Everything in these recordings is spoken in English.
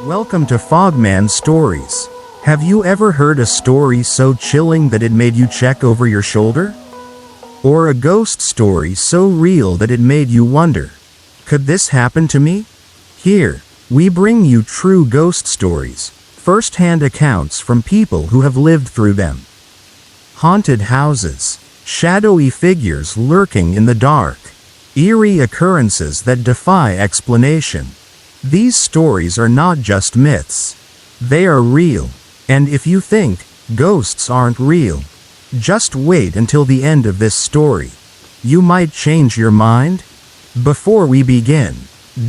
Welcome to FOGMAN Stories. Have you ever heard a story so chilling that it made you check over your shoulder? Or a ghost story so real that it made you wonder, could this happen to me? Here, we bring you true ghost stories, first-hand accounts from people who have lived through them. Haunted houses, shadowy figures lurking in the dark, eerie occurrences that defy explanation. These stories are not just myths. They are real, and if you think ghosts aren't real, just wait until the end of this story. You might change your mind. Before we begin,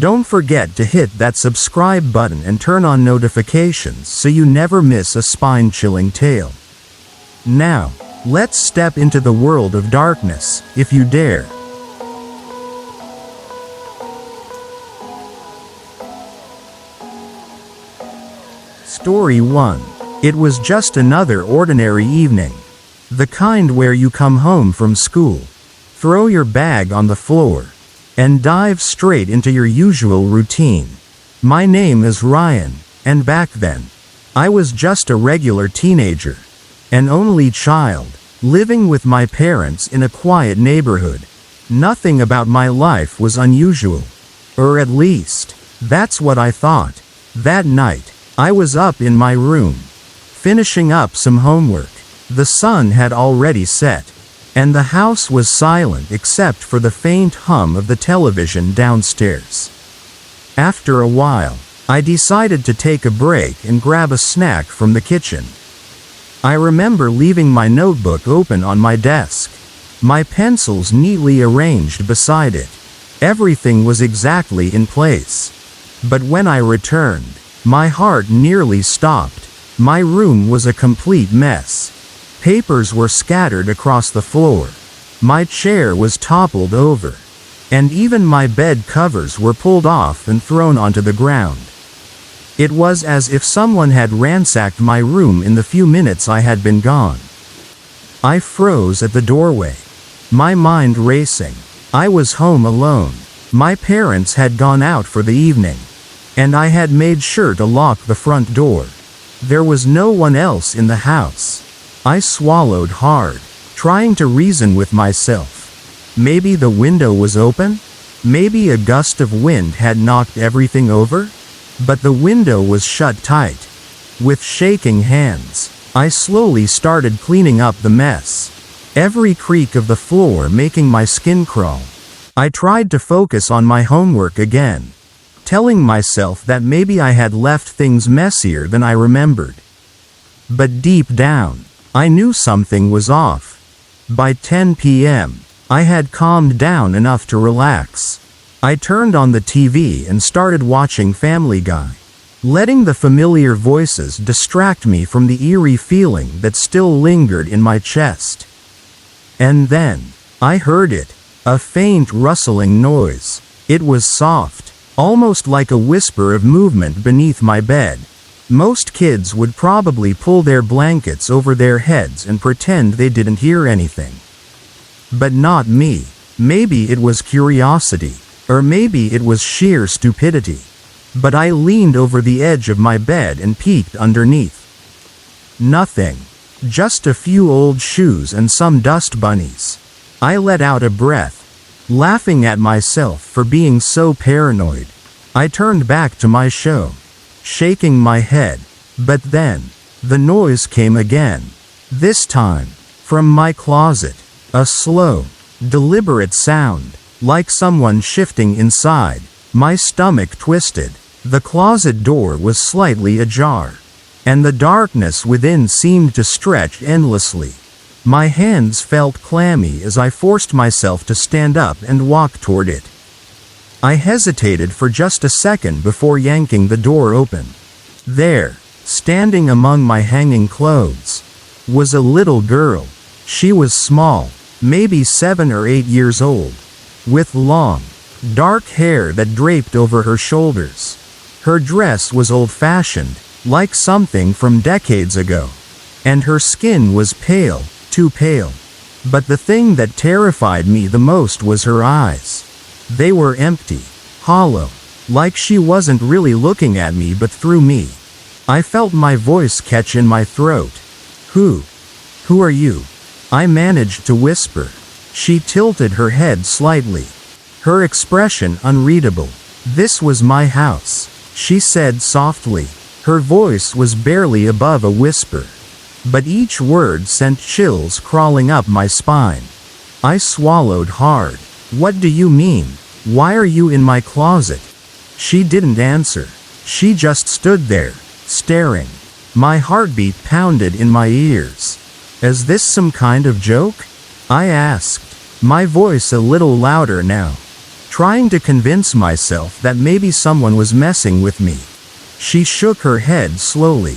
don't forget to hit that subscribe button and turn on notifications so you never miss a spine-chilling tale. Now, let's step into the world of darkness, if you dare. Story 1. It was just another ordinary evening. The kind where you come home from school, throw your bag on the floor, and dive straight into your usual routine. My name is Ryan, and back then, I was just a regular teenager, an only child, living with my parents in a quiet neighborhood. Nothing about my life was unusual. Or at least, that's what I thought. That night, I was up in my room, finishing up some homework. The sun had already set, and the house was silent except for the faint hum of the television downstairs. After a while, I decided to take a break and grab a snack from the kitchen. I remember leaving my notebook open on my desk, my pencils neatly arranged beside it. Everything was exactly in place. But when I returned, my heart nearly stopped. My room was a complete mess. Papers were scattered across the floor. My chair was toppled over. And even my bed covers were pulled off and thrown onto the ground. It was as if someone had ransacked my room in the few minutes I had been gone. I froze at the doorway, my mind racing. I was home alone. My parents had gone out for the evening, and I had made sure to lock the front door. There was no one else in the house. I swallowed hard, trying to reason with myself. Maybe the window was open? Maybe a gust of wind had knocked everything over? But the window was shut tight. With shaking hands, I slowly started cleaning up the mess, every creak of the floor making my skin crawl. I tried to focus on my homework again, telling myself that maybe I had left things messier than I remembered. But deep down, I knew something was off. By 10 p.m., I had calmed down enough to relax. I turned on the TV and started watching Family Guy, letting the familiar voices distract me from the eerie feeling that still lingered in my chest. And then, I heard it, a faint rustling noise. It was soft, almost like a whisper of movement beneath my bed. Most kids would probably pull their blankets over their heads and pretend they didn't hear anything. But not me. Maybe it was curiosity, or maybe it was sheer stupidity. But I leaned over the edge of my bed and peeked underneath. Nothing. Just a few old shoes and some dust bunnies. I let out a breath, laughing at myself for being so paranoid. I turned back to my show, shaking my head. But then, the noise came again. This time, from my closet. A slow, deliberate sound, like someone shifting inside. My stomach twisted. The closet door was slightly ajar, and the darkness within seemed to stretch endlessly. My hands felt clammy as I forced myself to stand up and walk toward it. I hesitated for just a second before yanking the door open. There, standing among my hanging clothes, was a little girl. She was small, maybe 7 or 8 years old, with long, dark hair that draped over her shoulders. Her dress was old-fashioned, like something from decades ago, and her skin was pale, too pale. But the thing that terrified me the most was her eyes. They were empty, hollow, Like she wasn't really looking at me but through me. I felt my voice catch in my throat. Who are you? I managed to whisper. She tilted her head slightly. Her expression unreadable. This was my house, she said softly. Her voice was barely above a whisper. But each word sent chills crawling up my spine. I swallowed hard. What do you mean? Why are you in my closet? She didn't answer. She just stood there, staring. My heartbeat pounded in my ears. Is this some kind of joke? I asked, my voice a little louder now, trying to convince myself that maybe someone was messing with me. She shook her head slowly.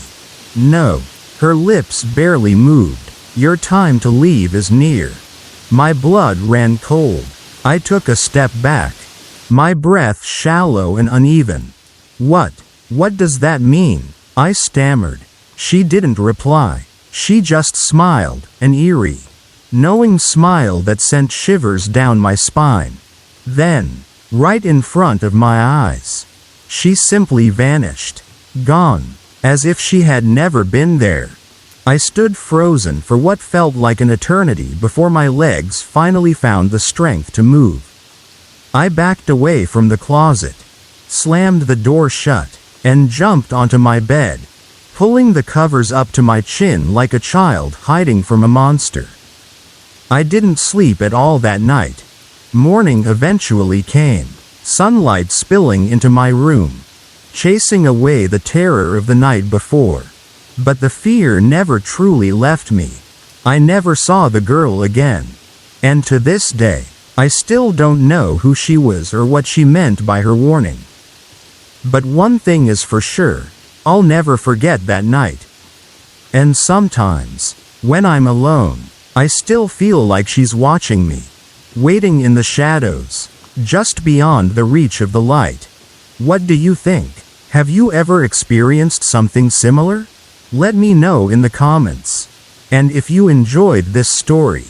No. Her lips barely moved. Your time to leave is near. My blood ran cold. I took a step back. My breath shallow and uneven. What does that mean? I stammered. She didn't reply. She just smiled, an eerie, knowing smile that sent shivers down my spine. Then, right in front of my eyes, she simply vanished. Gone. As if she had never been there. I stood frozen for what felt like an eternity before my legs finally found the strength to move. I backed away from the closet, slammed the door shut, and jumped onto my bed, pulling the covers up to my chin like a child hiding from a monster. I didn't sleep at all that night. Morning eventually came, sunlight spilling into my room, chasing away the terror of the night before. But the fear never truly left me. I never saw the girl again. And to this day, I still don't know who she was or what she meant by her warning. But one thing is for sure, I'll never forget that night. And sometimes, when I'm alone, I still feel like she's watching me, waiting in the shadows, just beyond the reach of the light. What do you think? Have you ever experienced something similar? Let me know in the comments. And if you enjoyed this story,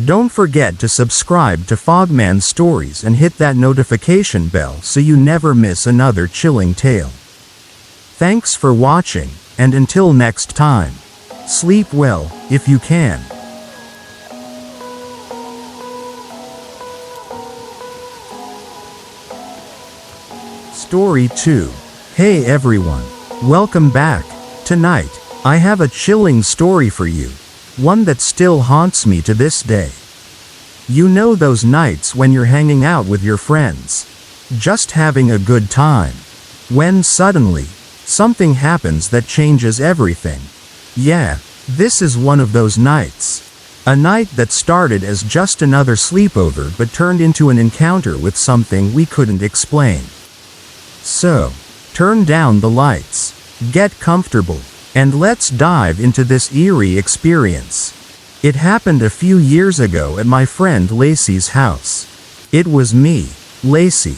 don't forget to subscribe to FOGMAN Stories and hit that notification bell so you never miss another chilling tale. Thanks for watching, and until next time, sleep well, if you can. Story 2. Hey everyone. Welcome back. Tonight, I have a chilling story for you. One that still haunts me to this day. You know those nights when you're hanging out with your friends, just having a good time, when suddenly, something happens that changes everything. Yeah, this is one of those nights. A night that started as just another sleepover but turned into an encounter with something we couldn't explain. So, turn down the lights, get comfortable, and let's dive into this eerie experience. It happened a few years ago at my friend Lacey's house. It was me, Lacey,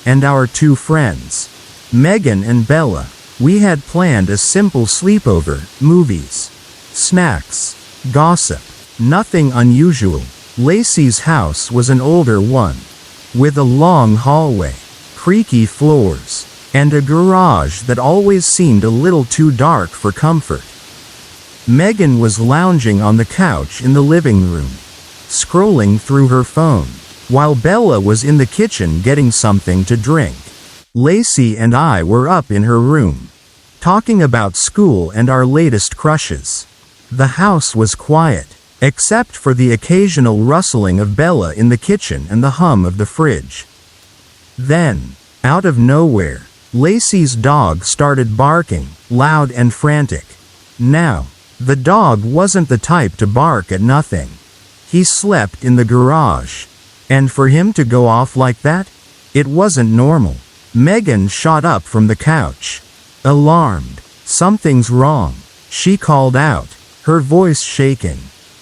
and our two friends, Megan and Bella. We had planned a simple sleepover, movies, snacks, gossip, nothing unusual. Lacey's house was an older one, with a long hallway, creaky floors, and a garage that always seemed a little too dark for comfort. Megan was lounging on the couch in the living room, scrolling through her phone, while Bella was in the kitchen getting something to drink. Lacey and I were up in her room, talking about school and our latest crushes. The house was quiet, except for the occasional rustling of Bella in the kitchen and the hum of the fridge. Then, out of nowhere, Lacey's dog started barking, loud and frantic. Now, the dog wasn't the type to bark at nothing. He slept in the garage. And for him to go off like that? It wasn't normal. Megan shot up from the couch. Alarmed. Something's wrong, she called out, her voice shaking.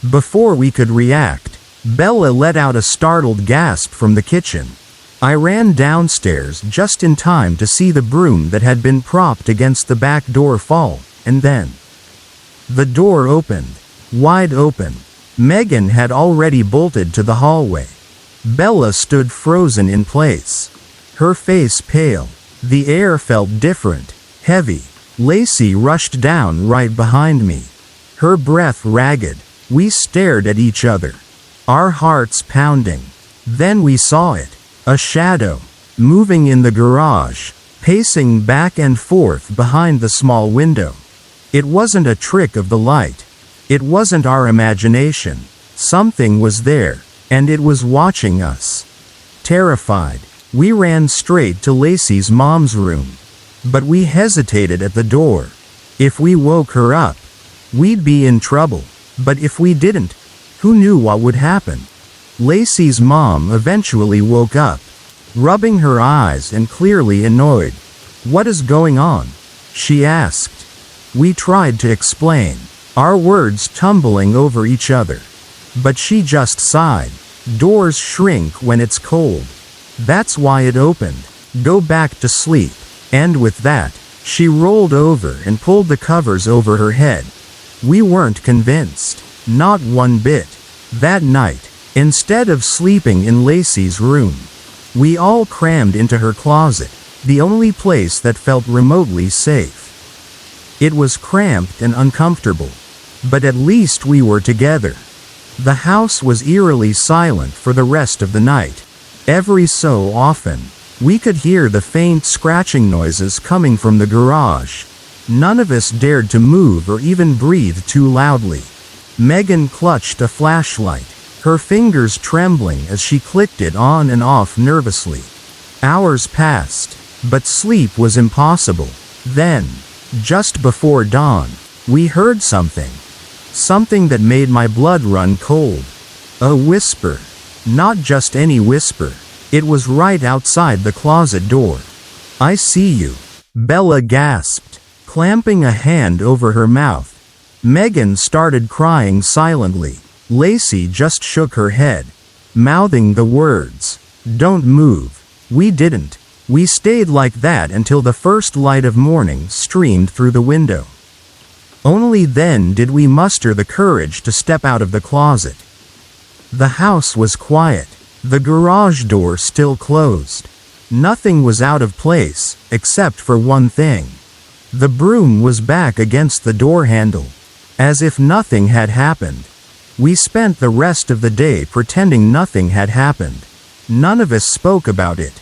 Before we could react, Bella let out a startled gasp from the kitchen. I ran downstairs just in time to see the broom that had been propped against the back door fall, and then the door opened, wide open. Megan had already bolted to the hallway. Bella stood frozen in place, her face pale, The air felt different, heavy. Lacey rushed down right behind me, her breath ragged. We stared at each other, our hearts pounding. Then we saw it, a shadow, moving in the garage, pacing back and forth behind the small window. It wasn't a trick of the light. It wasn't our imagination. Something was there, and it was watching us. Terrified, we ran straight to Lacey's mom's room. But we hesitated at the door. If we woke her up, we'd be in trouble. But if we didn't, who knew what would happen? Lacey's mom eventually woke up, rubbing her eyes and clearly annoyed. "What is going on?" she asked. We tried to explain, our words tumbling over each other. But she just sighed. "Doors shrink when it's cold. That's why it opened. Go back to sleep." And with that, she rolled over and pulled the covers over her head. We weren't convinced. Not one bit. That night, instead of sleeping in Lacey's room, we all crammed into her closet, the only place that felt remotely safe. It was cramped and uncomfortable, but at least we were together. The house was eerily silent for the rest of the night. Every so often, we could hear the faint scratching noises coming from the garage. None of us dared to move or even breathe too loudly. Megan clutched a flashlight, her fingers trembling as she clicked it on and off nervously. Hours passed, but sleep was impossible. Then, just before dawn, we heard something. Something that made my blood run cold. A whisper. Not just any whisper. It was right outside the closet door. "I see you," Bella gasped, clamping a hand over her mouth. Megan started crying silently. Lacey just shook her head, mouthing the words, "Don't move." We didn't. We stayed like that until the first light of morning streamed through the window. Only then did we muster the courage to step out of the closet. The house was quiet, the garage door still closed. Nothing was out of place, except for one thing. The broom was back against the door handle, as if nothing had happened. We spent the rest of the day pretending nothing had happened. None of us spoke about it,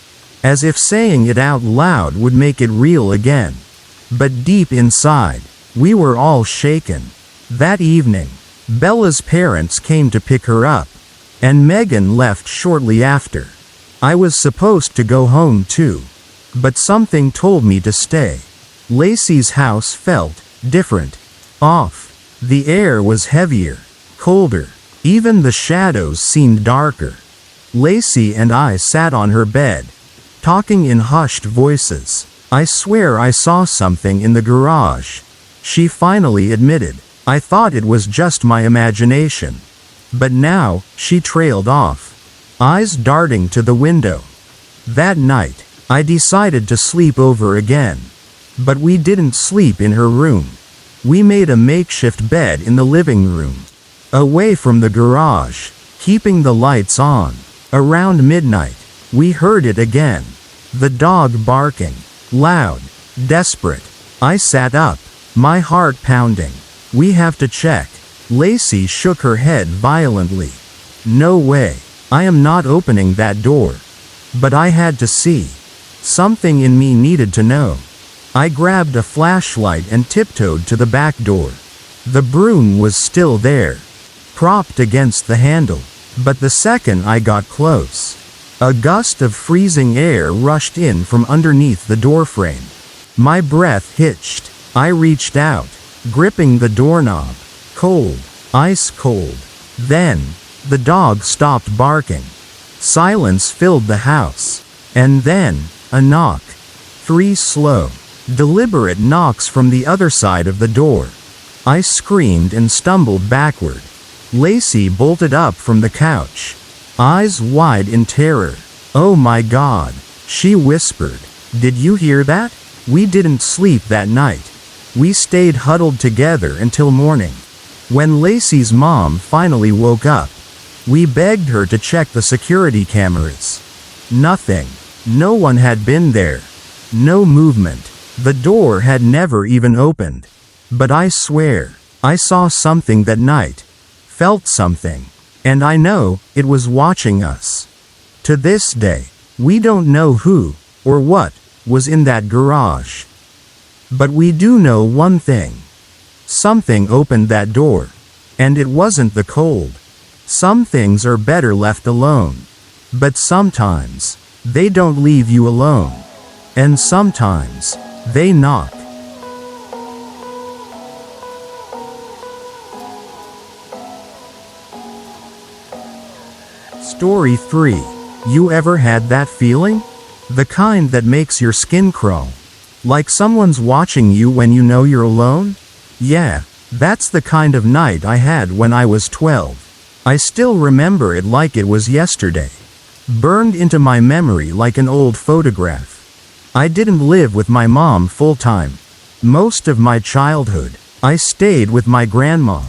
as if saying it out loud would make it real again. But deep inside, we were all shaken. That evening, Bella's parents came to pick her up, and Megan left shortly after. I was supposed to go home too, but something told me to stay. Lacey's house felt different, off. The air was heavier, colder. Even the shadows seemed darker. Lacey and I sat on her bed, talking in hushed voices. "I swear I saw something in the garage," she finally admitted. I thought it was just my imagination. But now, she trailed off, eyes darting to the window. That night, I decided to sleep over again. But we didn't sleep in her room. We made a makeshift bed in the living room, away from the garage, keeping the lights on. Around midnight, we heard it again. The dog barking, loud, desperate. I sat up, my heart pounding. "We have to check." Lacey shook her head violently. "No way. I am not opening that door." But I had to see. Something in me needed to know. I grabbed a flashlight and tiptoed to the back door. The broom was still there, propped against the handle. But the second I got close, a gust of freezing air rushed in from underneath the doorframe. My breath hitched. I reached out, gripping the doorknob. Cold, ice cold. Then, the dog stopped barking. Silence filled the house. And then, a knock. 3 slow, deliberate knocks from the other side of the door. I screamed and stumbled backward. Lacey bolted up from the couch, eyes wide in terror. "Oh my God," she whispered. "Did you hear that?" We didn't sleep that night. We stayed huddled together until morning. When Lacey's mom finally woke up, we begged her to check the security cameras. Nothing. No one had been there. No movement. The door had never even opened. But I swear, I saw something that night. Felt something. And I know, it was watching us. To this day, we don't know who, or what, was in that garage. But we do know one thing. Something opened that door. And it wasn't the cold. Some things are better left alone. But sometimes, they don't leave you alone. And sometimes, they knock. Story 3. You ever had that feeling? The kind that makes your skin crawl. Like someone's watching you when you know you're alone? Yeah, that's the kind of night I had when I was 12. I still remember it like it was yesterday. Burned into my memory like an old photograph. I didn't live with my mom full-time. Most of my childhood, I stayed with my grandma.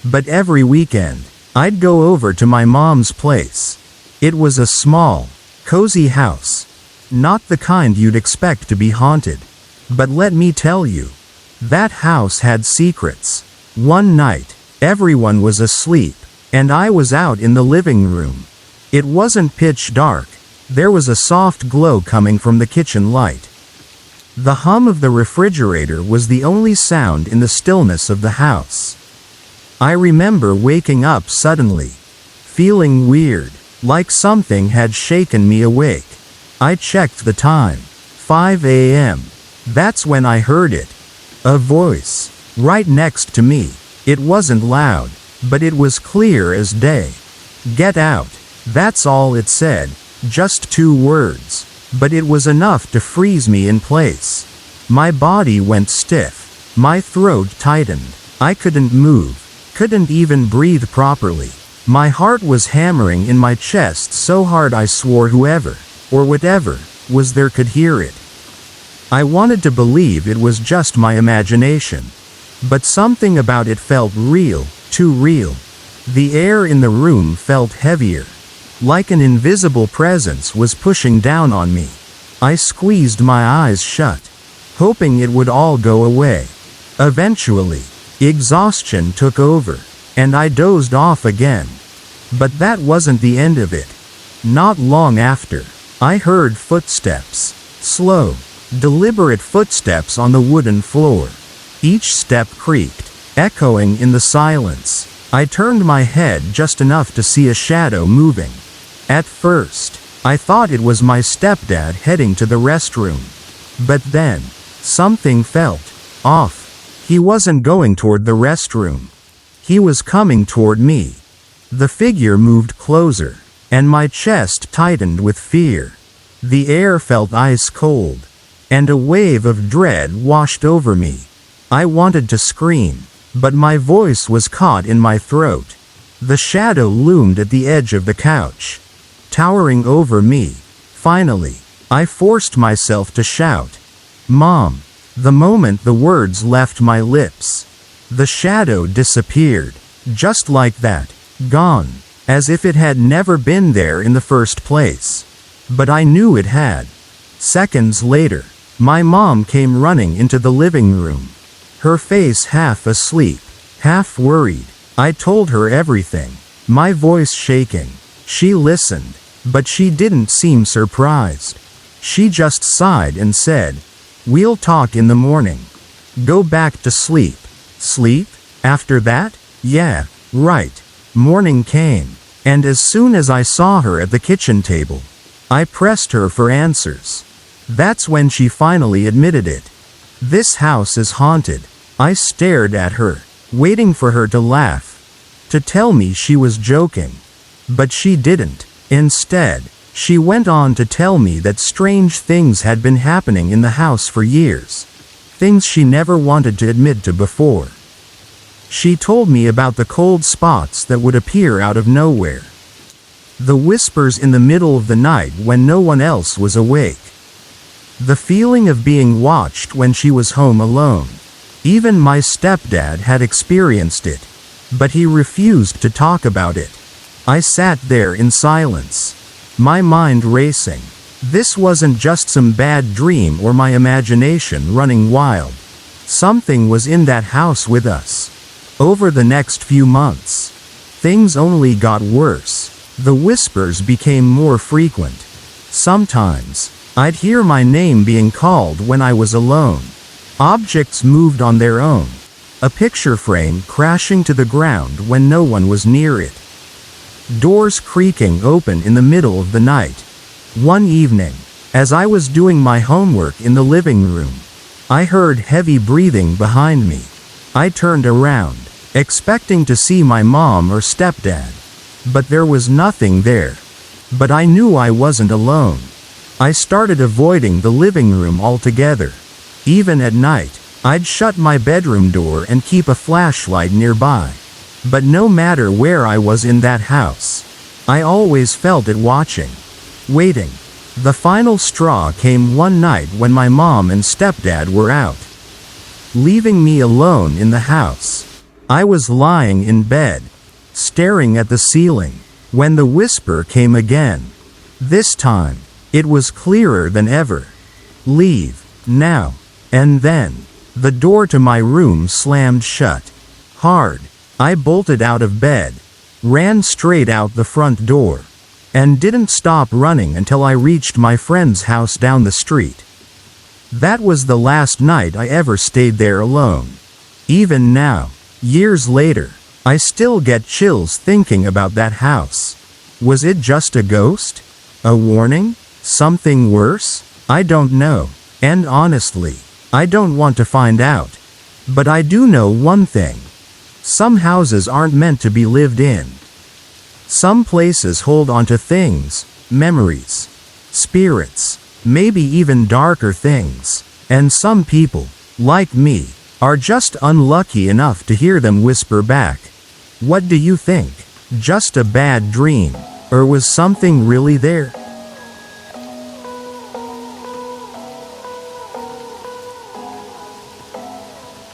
But every weekend, I'd go over to my mom's place. It was a small, cozy house. Not the kind you'd expect to be haunted. But let me tell you, that house had secrets. One night, everyone was asleep, and I was out in the living room. It wasn't pitch dark. There was a soft glow coming from the kitchen light. The hum of the refrigerator was the only sound in the stillness of the house. I remember waking up suddenly, feeling weird, like something had shaken me awake. I checked the time. 5 a.m. That's when I heard it. A voice, right next to me. It wasn't loud, but it was clear as day. Get out. That's all it said. Just 2 words. But it was enough to freeze me in place. My body went stiff. My throat tightened. I couldn't move. Couldn't even breathe properly. My heart was hammering in my chest so hard I swore whoever, or whatever, was there could hear it. I wanted to believe it was just my imagination. But something about it felt real, too real. The air in the room felt heavier. Like an invisible presence was pushing down on me. I squeezed my eyes shut, hoping it would all go away. Eventually, exhaustion took over, and I dozed off again. But that wasn't the end of it. Not long after, I heard footsteps. Slow, deliberate footsteps on the wooden floor. Each step creaked, echoing in the silence. I turned my head just enough to see a shadow moving. At first, I thought it was my stepdad heading to the restroom. But then, something felt off. He wasn't going toward the restroom. He was coming toward me. The figure moved closer, and my chest tightened with fear. The air felt ice cold, and a wave of dread washed over me. I wanted to scream, but my voice was caught in my throat. The shadow loomed at the edge of the couch, towering over me. Finally, I forced myself to shout, "Mom!" The moment the words left my lips, the shadow disappeared, just like that, gone, as if it had never been there in the first place. But I knew it had. Seconds later, my mom came running into the living room. Her face half asleep, half worried. I told her everything, my voice shaking. She listened, but she didn't seem surprised. She just sighed and said, "We'll talk in the morning. Go back to sleep." Sleep? After that? Yeah, right. Morning came, and as soon as I saw her at the kitchen table, I pressed her for answers. That's when she finally admitted it. "This house is haunted." I stared at her, waiting for her to laugh, to tell me she was joking. But she didn't. Instead, she went on to tell me that strange things had been happening in the house for years. Things she never wanted to admit to before. She told me about the cold spots that would appear out of nowhere. The whispers in the middle of the night when no one else was awake. The feeling of being watched when she was home alone. Even my stepdad had experienced it, but he refused to talk about it. I sat there in silence, my mind racing. This wasn't just some bad dream or my imagination running wild. Something was in that house with us. Over the next few months, things only got worse. The whispers became more frequent. Sometimes, I'd hear my name being called when I was alone. Objects moved on their own. A picture frame crashing to the ground when no one was near it. Doors creaking open in the middle of the night. One evening, as I was doing my homework in the living room, I heard heavy breathing behind me. I turned around, expecting to see my mom or stepdad. But there was nothing there. But I knew I wasn't alone. I started avoiding the living room altogether. Even at night, I'd shut my bedroom door and keep a flashlight nearby. But no matter where I was in that house, I always felt it watching, waiting. The final straw came one night when my mom and stepdad were out, leaving me alone in the house. I was lying in bed, staring at the ceiling, when the whisper came again. This time, it was clearer than ever. Leave, now. And then, the door to my room slammed shut. Hard. I bolted out of bed, ran straight out the front door, and didn't stop running until I reached my friend's house down the street. That was the last night I ever stayed there alone. Even now, years later, I still get chills thinking about that house. Was it just a ghost? A warning? Something worse? I don't know. And honestly, I don't want to find out. But I do know one thing. Some houses aren't meant to be lived in. Some places hold onto things, memories, spirits, maybe even darker things. And some people, like me, are just unlucky enough to hear them whisper back. What do you think? Just a bad dream? Or was something really there?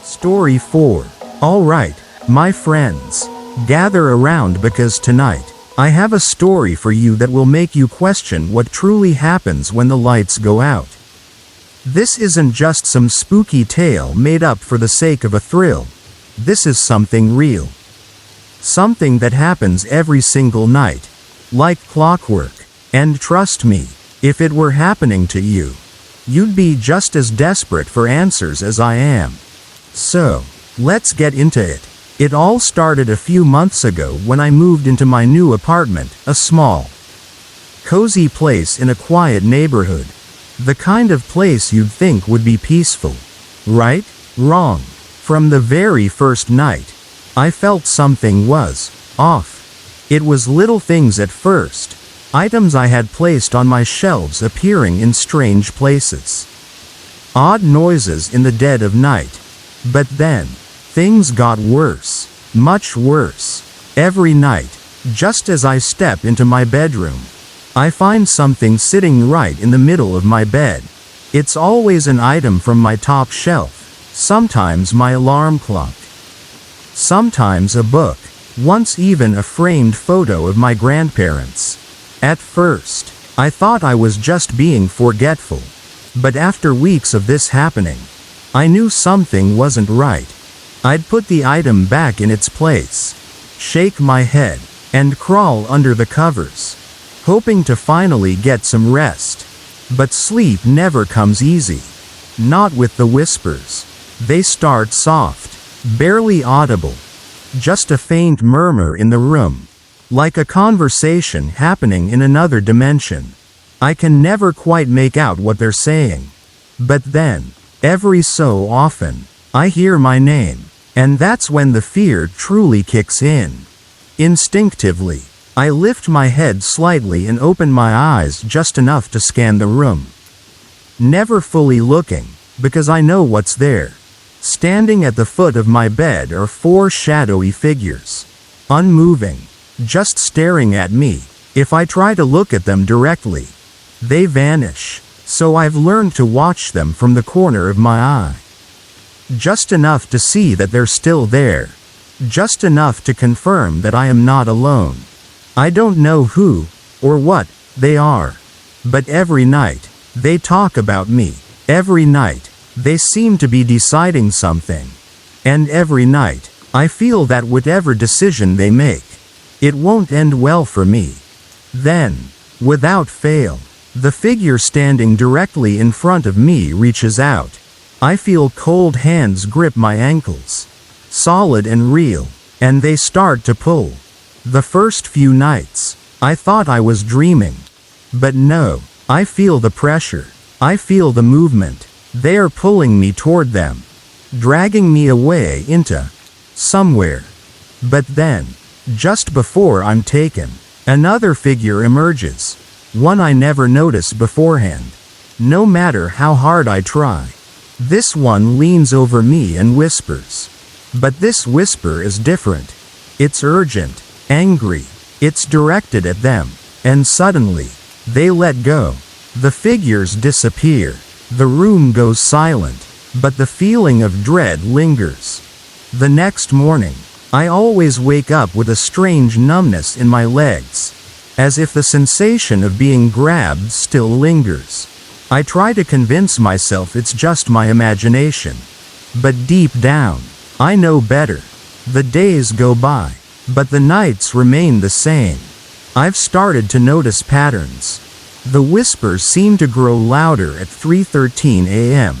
Story 4. Alright, my friends, gather around because tonight, I have a story for you that will make you question what truly happens when the lights go out. This isn't just some spooky tale made up for the sake of a thrill. This is something real. Something that happens every single night, like clockwork. And trust me, if it were happening to you, you'd be just as desperate for answers as I am. So, let's get into it. It all started a few months ago when I moved into my new apartment, a small, cozy place in a quiet neighborhood. The kind of place you'd think would be peaceful. Right? Wrong. From the very first night, I felt something was off. It was little things at first, items I had placed on my shelves appearing in strange places. Odd noises in the dead of night. But then, things got worse, much worse. Every night, just as I step into my bedroom, I find something sitting right in the middle of my bed. It's always an item from my top shelf, sometimes my alarm clock, sometimes a book, once even a framed photo of my grandparents. At first, I thought I was just being forgetful. But after weeks of this happening, I knew something wasn't right. I'd put the item back in its place, shake my head, and crawl under the covers, hoping to finally get some rest. But sleep never comes easy. Not with the whispers. They start soft, barely audible, just a faint murmur in the room, like a conversation happening in another dimension. I can never quite make out what they're saying. But then, every so often, I hear my name, and that's when the fear truly kicks in. Instinctively, I lift my head slightly and open my eyes just enough to scan the room. Never fully looking, because I know what's there. Standing at the foot of my bed are 4 shadowy figures. Unmoving, just staring at me. If I try to look at them directly, they vanish. So I've learned to watch them from the corner of my eye. Just enough to see that they're still there. Just enough to confirm that I am not alone. I don't know who, or what, they are. But every night, they talk about me. Every night, they seem to be deciding something. And every night, I feel that whatever decision they make, it won't end well for me. Then, without fail, the figure standing directly in front of me reaches out. I feel cold hands grip my ankles, solid and real, and they start to pull. The first few nights, I thought I was dreaming. But no, I feel the pressure. I feel the movement. They are pulling me toward them, dragging me away into somewhere. But then, just before I'm taken, another figure emerges, one I never noticed beforehand. No matter how hard I try, this one leans over me and whispers. But this whisper is different. It's urgent, angry, it's directed at them, and suddenly, they let go. The figures disappear. The room goes silent, but the feeling of dread lingers. The next morning, I always wake up with a strange numbness in my legs, as if the sensation of being grabbed still lingers. I try to convince myself it's just my imagination. But deep down, I know better. The days go by, but the nights remain the same. I've started to notice patterns. The whispers seem to grow louder at 3:13 a.m.,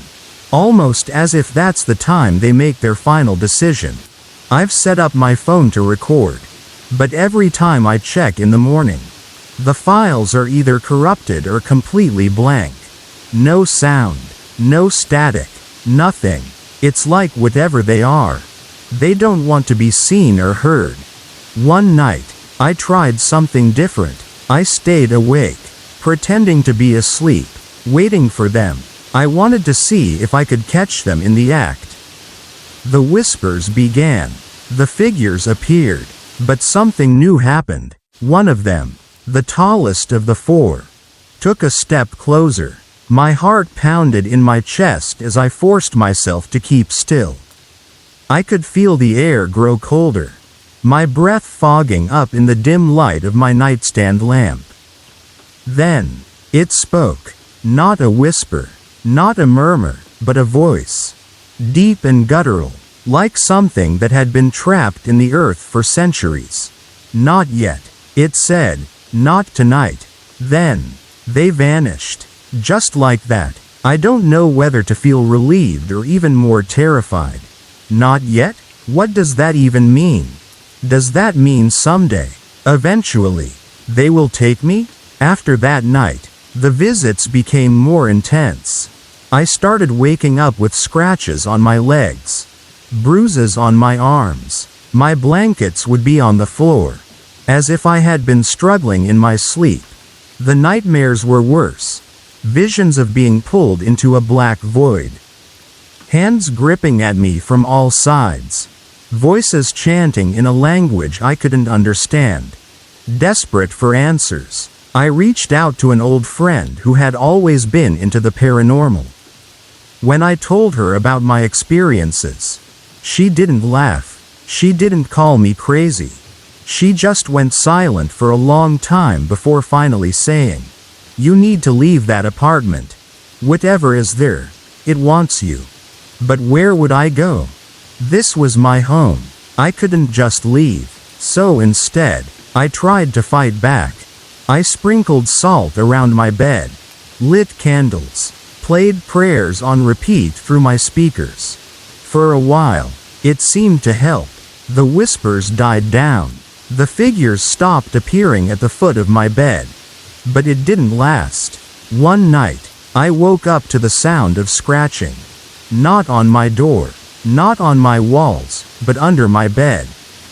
almost as if that's the time they make their final decision. I've set up my phone to record, but every time I check in the morning, the files are either corrupted or completely blank. No sound, no static, nothing. It's like whatever they are, they don't want to be seen or heard. One night, I tried something different. I stayed awake, pretending to be asleep, waiting for them. I wanted to see if I could catch them in the act. The whispers began. The figures appeared. But something new happened. One of them, the tallest of the four, took a step closer. My heart pounded in my chest as I forced myself to keep still. I could feel the air grow colder, my breath fogging up in the dim light of my nightstand lamp. Then, it spoke. Not a whisper, not a murmur, but a voice. Deep and guttural, like something that had been trapped in the earth for centuries. Not yet, it said, not tonight. Then, they vanished. Just like that. I don't know whether to feel relieved or even more terrified. Not yet? What does that even mean? Does that mean someday, eventually, they will take me? After that night, the visits became more intense. I started waking up with scratches on my legs, bruises on my arms. My blankets would be on the floor, as if I had been struggling in my sleep. The nightmares were worse. Visions of being pulled into a black void. Hands gripping at me from all sides. Voices chanting in a language I couldn't understand. Desperate for answers, I reached out to an old friend who had always been into the paranormal. When I told her about my experiences, she didn't laugh. She didn't call me crazy. She just went silent for a long time before finally saying, "You need to leave that apartment. Whatever is there, it wants you." But where would I go? This was my home. I couldn't just leave. So instead, I tried to fight back. I sprinkled salt around my bed, lit candles, played prayers on repeat through my speakers. For a while, it seemed to help. The whispers died down. The figures stopped appearing at the foot of my bed. But it didn't last. One night, I woke up to the sound of scratching. Not on my door, not on my walls, but under my bed.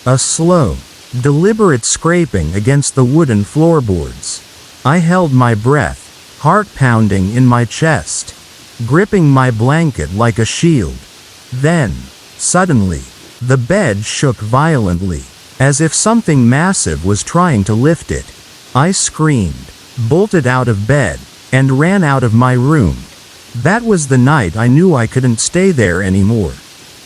A slow, deliberate scraping against the wooden floorboards. I held my breath, heart pounding in my chest, gripping my blanket like a shield. Then, suddenly, the bed shook violently, as if something massive was trying to lift it. I screamed, bolted out of bed, and ran out of my room. That was the night I knew I couldn't stay there anymore.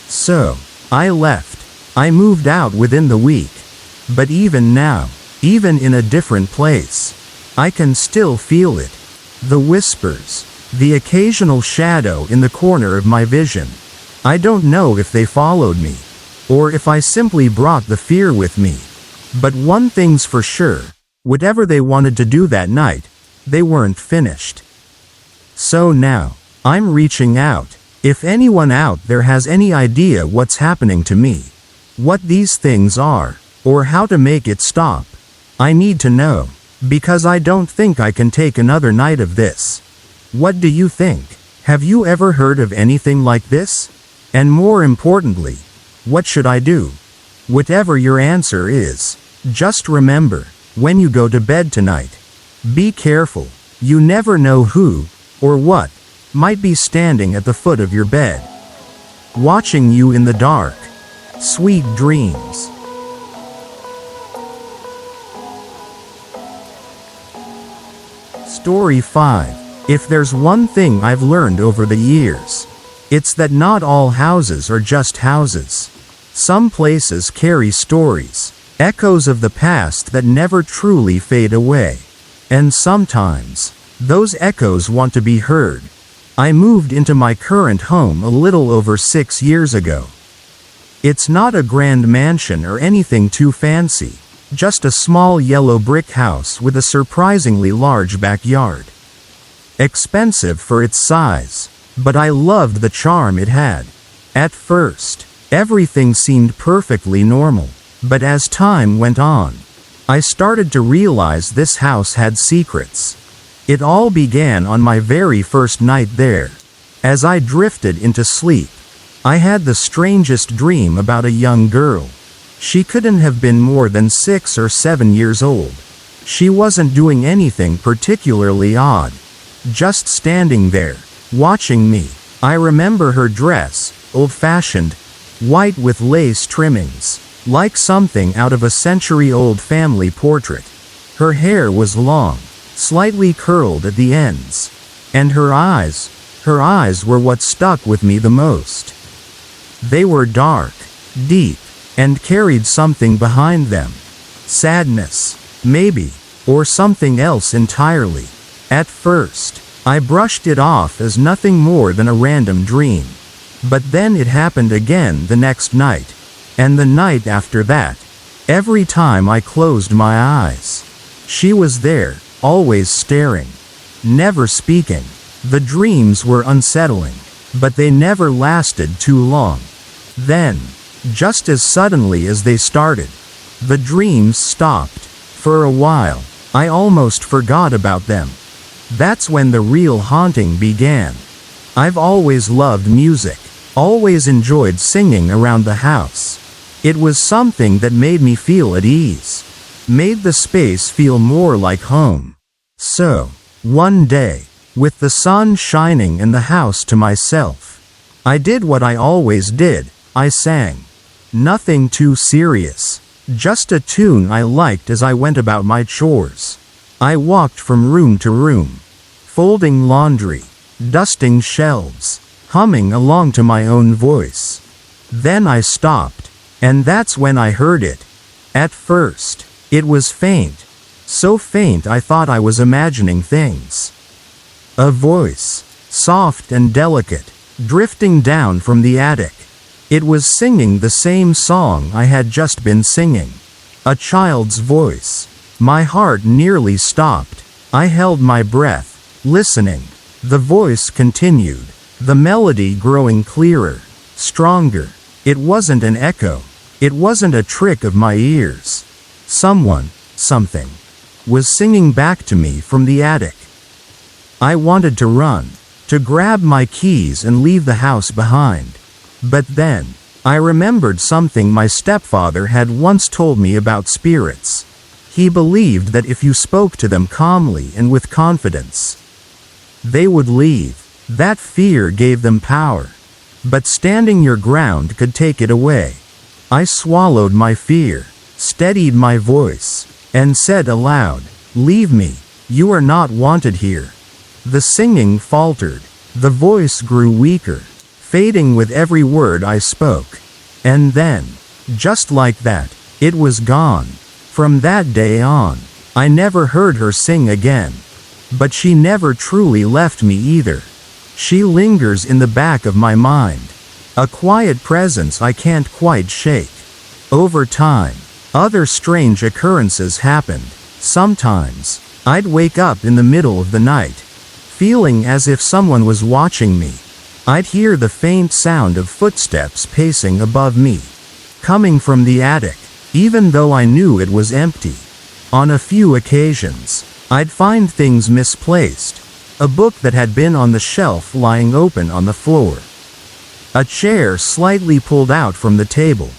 So, I left. I moved out within the week. But even now, even in a different place, I can still feel it. The whispers. The occasional shadow in the corner of my vision. I don't know if they followed me, or if I simply brought the fear with me. But one thing's for sure, whatever they wanted to do that night, they weren't finished. So now, I'm reaching out. If anyone out there has any idea what's happening to me, what these things are, or how to make it stop, I need to know, because I don't think I can take another night of this. What do you think? Have you ever heard of anything like this? And more importantly, what should I do? Whatever your answer is, just remember, when you go to bed tonight, be careful. You never know who, or what, might be standing at the foot of your bed, watching you in the dark. Sweet dreams. Story 5. If there's one thing I've learned over the years, it's that not all houses are just houses. Some places carry stories, echoes of the past that never truly fade away. And sometimes, those echoes want to be heard. I moved into my current home a little over 6 years ago. It's not a grand mansion or anything too fancy, just a small yellow brick house with a surprisingly large backyard. Expensive for its size, but I loved the charm it had. At first, everything seemed perfectly normal, but as time went on, I started to realize this house had secrets. It all began on my very first night there. As I drifted into sleep, I had the strangest dream about a young girl. She couldn't have been more than 6 or 7 years old. She wasn't doing anything particularly odd, just standing there, watching me. I remember her dress, old-fashioned, white with lace trimmings, like something out of a century-old family portrait. Her hair was long, slightly curled at the ends, and her eyes were what stuck with me the most. They were dark, deep, and carried something behind them. Sadness, maybe, or something else entirely. At first, I brushed it off as nothing more than a random dream. But then it happened again the next night, and the night after that. Every time I closed my eyes, she was there, always staring, never speaking. The dreams were unsettling, but they never lasted too long. Then, just as suddenly as they started, the dreams stopped. For a while, I almost forgot about them. That's when the real haunting began. I've always loved music, always enjoyed singing around the house. It was something that made me feel at ease, made the space feel more like home. So, one day, with the sun shining and the house to myself, I did what I always did. I sang. Nothing too serious, just a tune I liked as I went about my chores. I walked from room to room, folding laundry, dusting shelves, humming along to my own voice. Then I stopped, and that's when I heard it. At first, it was faint, so faint I thought I was imagining things. A voice, soft and delicate, drifting down from the attic. It was singing the same song I had just been singing. A child's voice. My heart nearly stopped. I held my breath, listening. The voice continued, the melody growing clearer, stronger. It wasn't an echo. It wasn't a trick of my ears. Someone, something, was singing back to me from the attic. I wanted to run, to grab my keys and leave the house behind. But then, I remembered something my stepfather had once told me about spirits. He believed that if you spoke to them calmly and with confidence, they would leave. That fear gave them power. But standing your ground could take it away. I swallowed my fear, steadied my voice, and said aloud, "Leave me, you are not wanted here." The singing faltered. The voice grew weaker, fading with every word I spoke. And then, just like that, it was gone. From that day on, I never heard her sing again. But she never truly left me either. She lingers in the back of my mind. A quiet presence I can't quite shake. Over time, other strange occurrences happened. Sometimes, I'd wake up in the middle of the night, feeling as if someone was watching me. I'd hear the faint sound of footsteps pacing above me, coming from the attic, even though I knew it was empty. On a few occasions, I'd find things misplaced. A book that had been on the shelf lying open on the floor. A chair slightly pulled out from the table.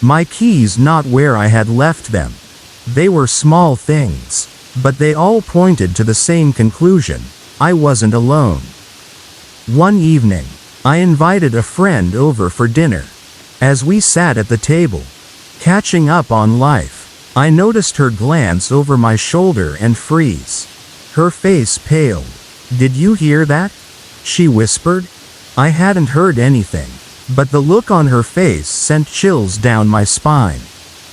My keys not where I had left them. They were small things, but they all pointed to the same conclusion: I wasn't alone. One evening, I invited a friend over for dinner. As we sat at the table, catching up on life, I noticed her glance over my shoulder and freeze. Her face paled. "Did you hear that?" she whispered. I hadn't heard anything, but the look on her face sent chills down my spine.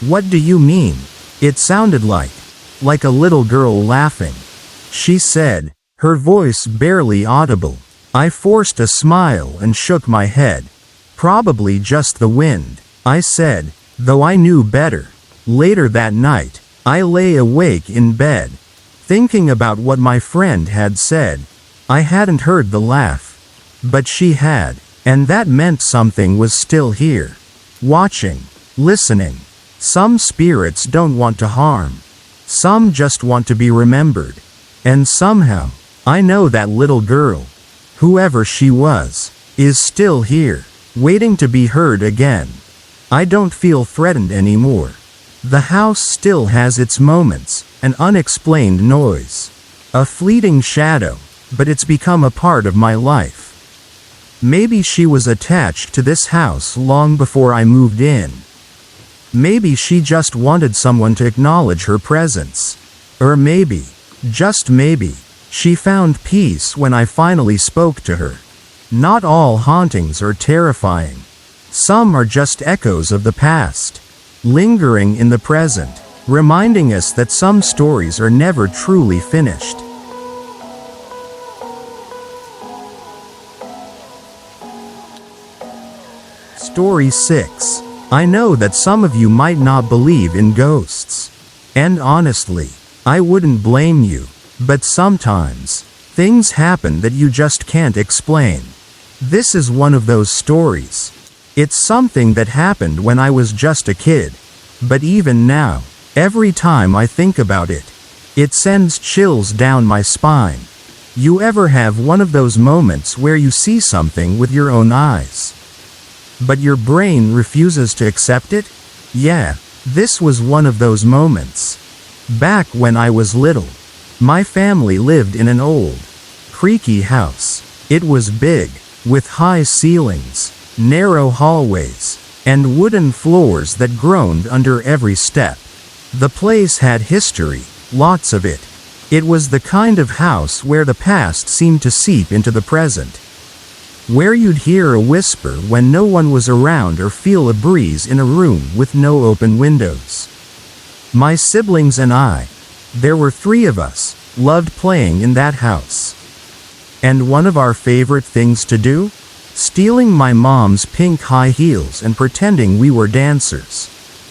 "What do you mean?" It sounded like a little girl laughing, she said, her voice barely audible. I forced a smile and shook my head. "Probably just the wind," I said, though I knew better. Later that night, I lay awake in bed, thinking about what my friend had said. I hadn't heard the laugh, but she had, and that meant something was still here. Watching, listening. Some spirits don't want to harm. Some just want to be remembered. And somehow, I know that little girl, whoever she was, is still here, waiting to be heard again. I don't feel threatened anymore. The house still has its moments, an unexplained noise, a fleeting shadow, but it's become a part of my life. Maybe she was attached to this house long before I moved in. Maybe she just wanted someone to acknowledge her presence. Or maybe, just maybe, she found peace when I finally spoke to her. Not all hauntings are terrifying. Some are just echoes of the past, lingering in the present, reminding us that some stories are never truly finished. Story 6. I know that some of you might not believe in ghosts. And honestly, I wouldn't blame you. But sometimes, things happen that you just can't explain. This is one of those stories. It's something that happened when I was just a kid. But even now, every time I think about it, it sends chills down my spine. You ever have one of those moments where you see something with your own eyes, but your brain refuses to accept it? Yeah, this was one of those moments. Back when I was little, my family lived in an old, creaky house. It was big, with high ceilings, narrow hallways, and wooden floors that groaned under every step. The place had history, lots of it. It was the kind of house where the past seemed to seep into the present, where you'd hear a whisper when no one was around or feel a breeze in a room with no open windows. My siblings and I, there were 3 of us, loved playing in that house. And one of our favorite things to do? Stealing my mom's pink high heels and pretending we were dancers.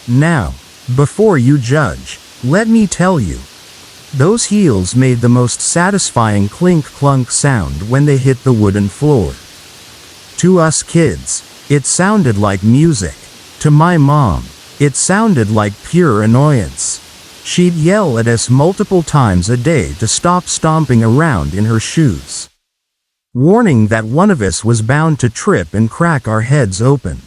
Now, before you judge, let me tell you, those heels made the most satisfying clink-clunk sound when they hit the wooden floor. To us kids, it sounded like music. To my mom, it sounded like pure annoyance. She'd yell at us multiple times a day to stop stomping around in her shoes, warning that one of us was bound to trip and crack our heads open.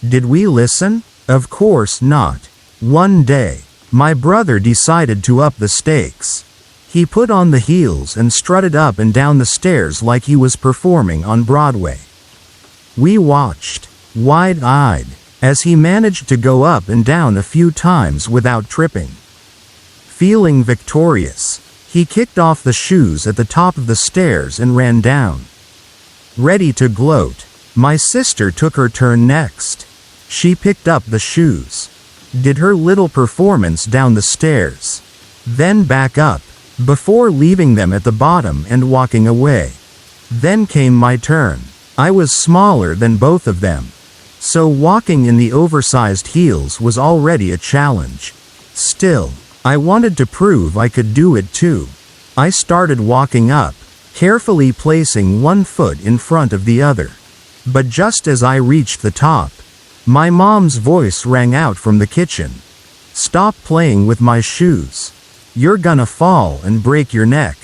Did we listen? Of course not. One day, my brother decided to up the stakes. He put on the heels and strutted up and down the stairs like he was performing on Broadway. We watched, wide-eyed, as he managed to go up and down a few times without tripping. Feeling victorious, he kicked off the shoes at the top of the stairs and ran down. Ready to gloat, my sister took her turn next. She picked up the shoes, did her little performance down the stairs, then back up, before leaving them at the bottom and walking away. Then came my turn. I was smaller than both of them, so walking in the oversized heels was already a challenge. Still, I wanted to prove I could do it too. I started walking up, carefully placing one foot in front of the other. But just as I reached the top, my mom's voice rang out from the kitchen. "Stop playing with my shoes. You're gonna fall and break your neck."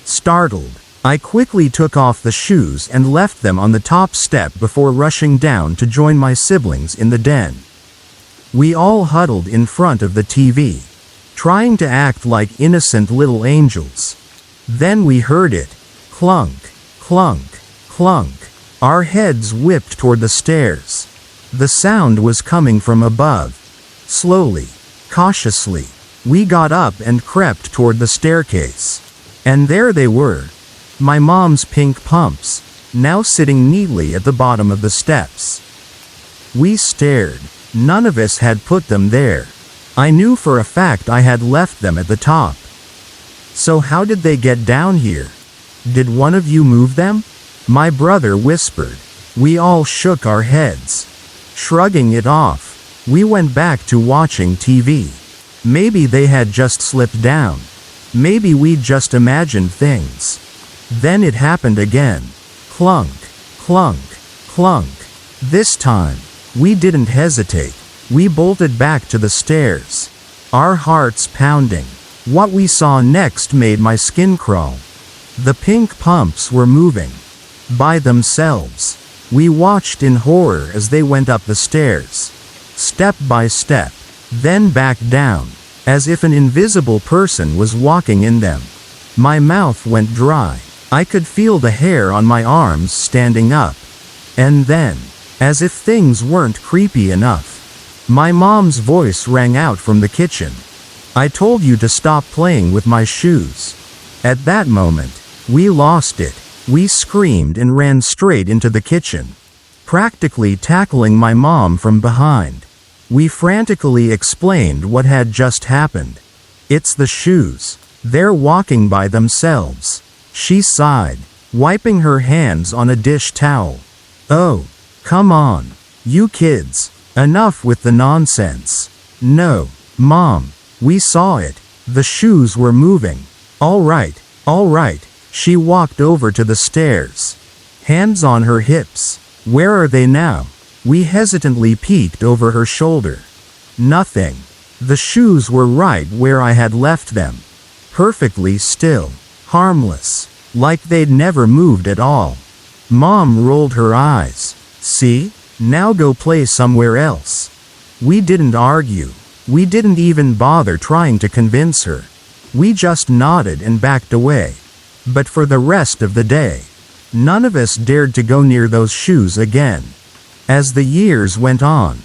Startled, I quickly took off the shoes and left them on the top step before rushing down to join my siblings in the den. We all huddled in front of the TV, trying to act like innocent little angels. Then we heard it. Clunk, clunk, clunk. Our heads whipped toward the stairs. The sound was coming from above. Slowly, cautiously, we got up and crept toward the staircase. And there they were. My mom's pink pumps, now sitting neatly at the bottom of the steps. We stared. None of us had put them there. I knew for a fact I had left them at the top. So how did they get down here? Did one of you move them? My brother whispered. We all shook our heads. Shrugging it off, we went back to watching TV. Maybe they had just slipped down. Maybe we'd just imagined things. Then it happened again. Clunk, clunk, clunk. This time, we didn't hesitate. We bolted back to the stairs, our hearts pounding. What we saw next made my skin crawl. The pink pumps were moving. By themselves. We watched in horror as they went up the stairs. Step by step. Then back down, as if an invisible person was walking in them. My mouth went dry. I could feel the hair on my arms standing up. And then, as if things weren't creepy enough, my mom's voice rang out from the kitchen. "I told you to stop playing with my shoes." At that moment, we lost it. We screamed and ran straight into the kitchen, practically tackling my mom from behind. We frantically explained what had just happened. "It's the shoes. They're walking by themselves," she sighed, wiping her hands on a dish towel. "Oh, come on, you kids. Enough with the nonsense." "No, Mom, we saw it. The shoes were moving." All right. She walked over to the stairs, hands on her hips. "Where are they now?" We hesitantly peeked over her shoulder. Nothing. The shoes were right where I had left them. Perfectly still. Harmless. Like they'd never moved at all. Mom rolled her eyes. "See? Now go play somewhere else." We didn't argue. We didn't even bother trying to convince her. We just nodded and backed away. But for the rest of the day, none of us dared to go near those shoes again. As the years went on,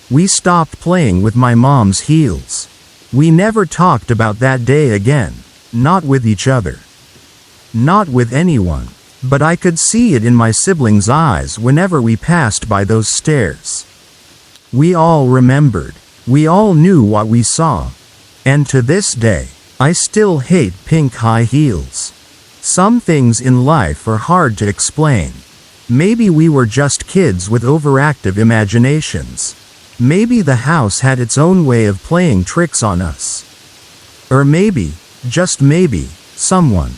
we stopped playing with my mom's heels. We never talked about that day again, not with each other. Not with anyone, but I could see it in my siblings' eyes whenever we passed by those stairs. We all remembered. We all knew what we saw. And to this day, I still hate pink high heels. Some things in life are hard to explain. Maybe we were just kids with overactive imaginations. Maybe the house had its own way of playing tricks on us. Or maybe, just maybe, someone,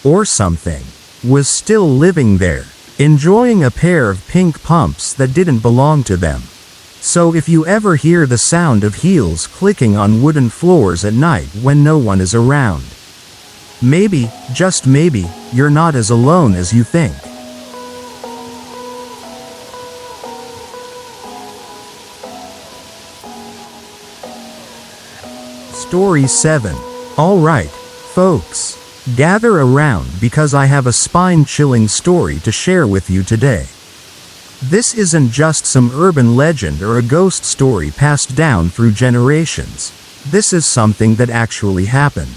or something, was still living there, enjoying a pair of pink pumps that didn't belong to them. So if you ever hear the sound of heels clicking on wooden floors at night when no one is around, maybe, just maybe, you're not as alone as you think. Story 7. Alright, folks, gather around because I have a spine-chilling story to share with you today. This isn't just some urban legend or a ghost story passed down through generations. This is something that actually happened.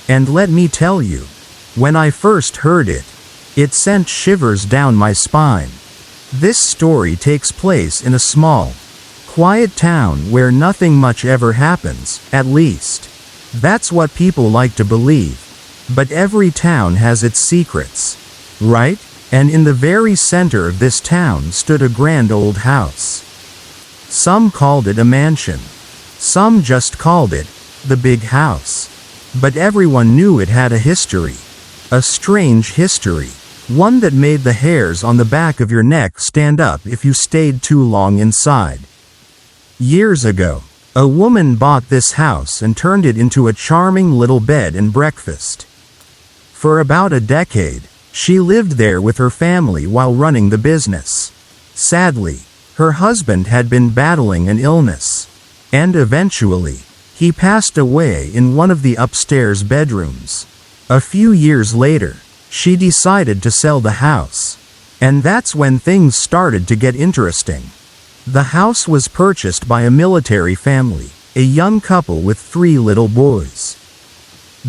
And let me tell you, when I first heard it, it sent shivers down my spine. This story takes place in a small, quiet town where nothing much ever happens, at least. That's what people like to believe. But every town has its secrets, right? And in the very center of this town stood a grand old house. Some called it a mansion. Some just called it the big house. But everyone knew it had a history. A strange history. One that made the hairs on the back of your neck stand up if you stayed too long inside. Years ago, a woman bought this house and turned it into a charming little bed and breakfast. For about a decade, she lived there with her family while running the business. Sadly, her husband had been battling an illness. And eventually, he passed away in one of the upstairs bedrooms. A few years later, she decided to sell the house. And that's when things started to get interesting. The house was purchased by a military family, a young couple with 3 little boys.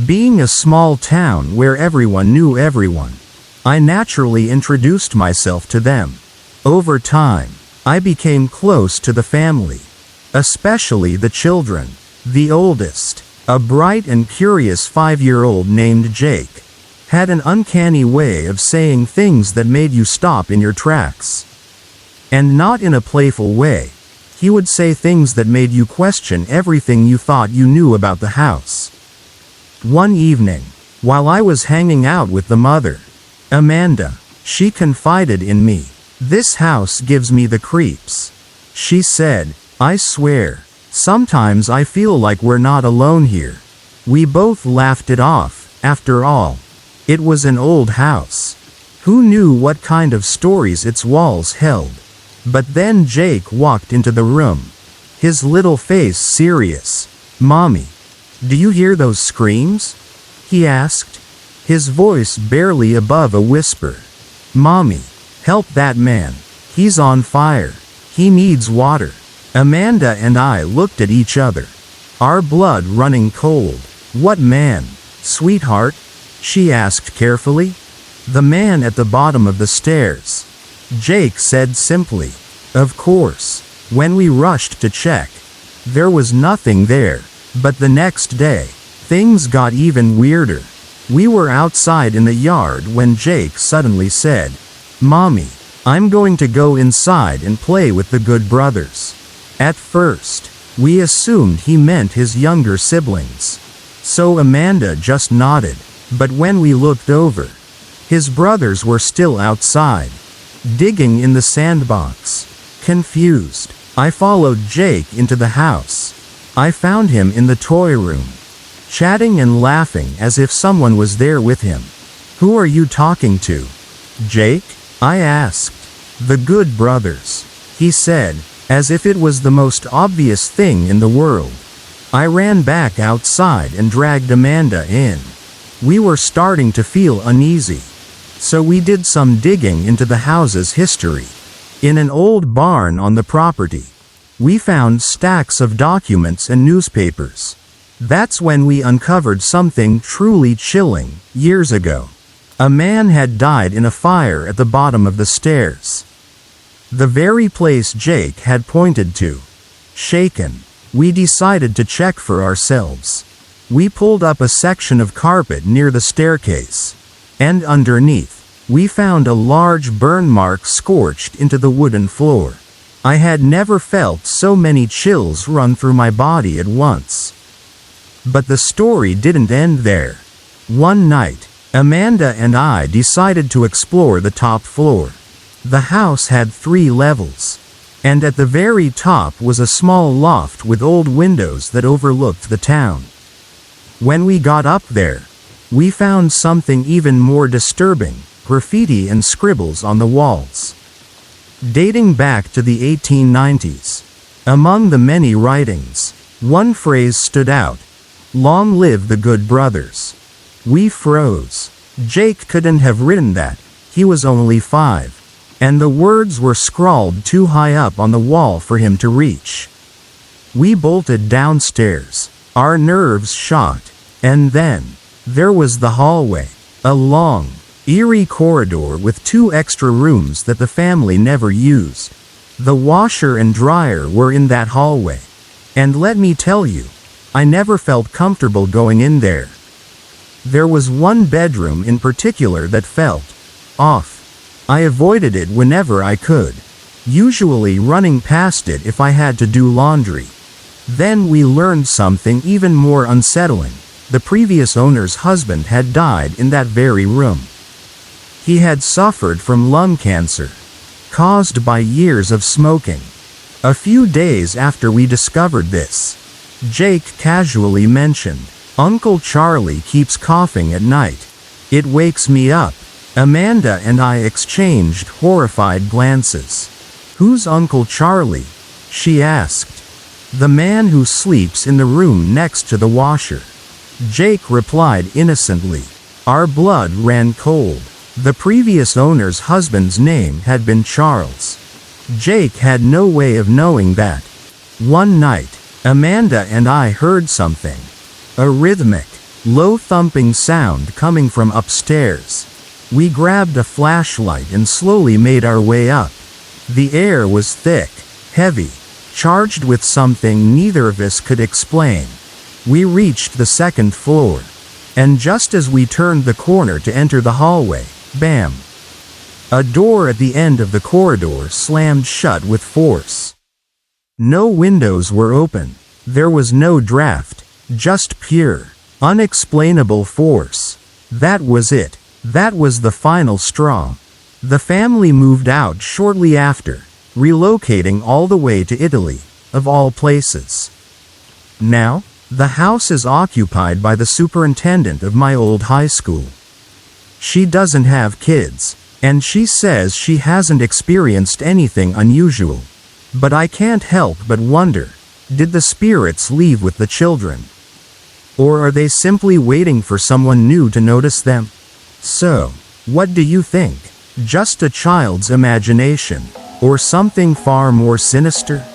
Being a small town where everyone knew everyone, I naturally introduced myself to them. Over time, I became close to the family, especially the children. The oldest, a bright and curious 5-year-old named Jake, had an uncanny way of saying things that made you stop in your tracks. And not in a playful way. He would say things that made you question everything you thought you knew about the house. One evening, while I was hanging out with the mother, Amanda, she confided in me. "This house gives me the creeps," she said. "I swear, sometimes I feel like we're not alone here." We both laughed it off. After all, it was an old house. Who knew what kind of stories its walls held? But then Jake walked into the room, his little face serious. "Mommy, do you hear those screams?" he asked, his voice barely above a whisper. "Mommy, help that man. He's on fire. He needs water." Amanda and I looked at each other, our blood running cold. "What man, sweetheart?" she asked carefully. "The man at the bottom of the stairs," Jake said simply. Of course, when we rushed to check, there was nothing there. But the next day, things got even weirder. We were outside in the yard when Jake suddenly said, "Mommy, I'm going to go inside and play with the good brothers." At first, we assumed he meant his younger siblings. So Amanda just nodded. But when we looked over, his brothers were still outside, digging in the sandbox. Confused, I followed Jake into the house. I found him in the toy room, chatting and laughing as if someone was there with him. "Who are you talking to, Jake?" I asked. "The good brothers," he said, as if it was the most obvious thing in the world. I ran back outside and dragged Amanda in. We were starting to feel uneasy. So we did some digging into the house's history. In an old barn on the property, we found stacks of documents and newspapers. That's when we uncovered something truly chilling. Years ago, a man had died in a fire at the bottom of the stairs. The very place Jake had pointed to. Shaken, we decided to check for ourselves. We pulled up a section of carpet near the staircase, and underneath, we found a large burn mark scorched into the wooden floor. I had never felt so many chills run through my body at once. But the story didn't end there. One night, Amanda and I decided to explore the top floor. The house had 3 levels, and at the very top was a small loft with old windows that overlooked the town. When we got up there, we found something even more disturbing: graffiti and scribbles on the walls, dating back to the 1890s. Among the many writings, one phrase stood out: "Long live the good brothers." We froze. Jake couldn't have written that. He was only 5. And the words were scrawled too high up on the wall for him to reach. We bolted downstairs, our nerves shot. And then, there was the hallway. A long, eerie corridor with 2 extra rooms that the family never used. The washer and dryer were in that hallway. And let me tell you, I never felt comfortable going in there. There was one bedroom in particular that felt off. I avoided it whenever I could, usually running past it if I had to do laundry. Then we learned something even more unsettling. The previous owner's husband had died in that very room. He had suffered from lung cancer, caused by years of smoking. A few days after we discovered this, Jake casually mentioned, "Uncle Charlie keeps coughing at night. It wakes me up." Amanda and I exchanged horrified glances. "Who's Uncle Charlie?" she asked. "The man who sleeps in the room next to the washer." Jake replied innocently. Our blood ran cold. The previous owner's husband's name had been Charles. Jake had no way of knowing that. One night, Amanda and I heard something. A rhythmic, low thumping sound coming from upstairs. We grabbed a flashlight and slowly made our way up. The air was thick, heavy, charged with something neither of us could explain. We reached the second floor, and just as we turned the corner to enter the hallway, bam! A door at the end of the corridor slammed shut with force. No windows were open. There was no draft, just pure, unexplainable force. That was it. That was the final straw. The family moved out shortly after, relocating all the way to Italy, of all places. Now, the house is occupied by the superintendent of my old high school. She doesn't have kids, and she says she hasn't experienced anything unusual. But I can't help but wonder, did the spirits leave with the children? Or are they simply waiting for someone new to notice them? So, what do you think? Just a child's imagination, or something far more sinister?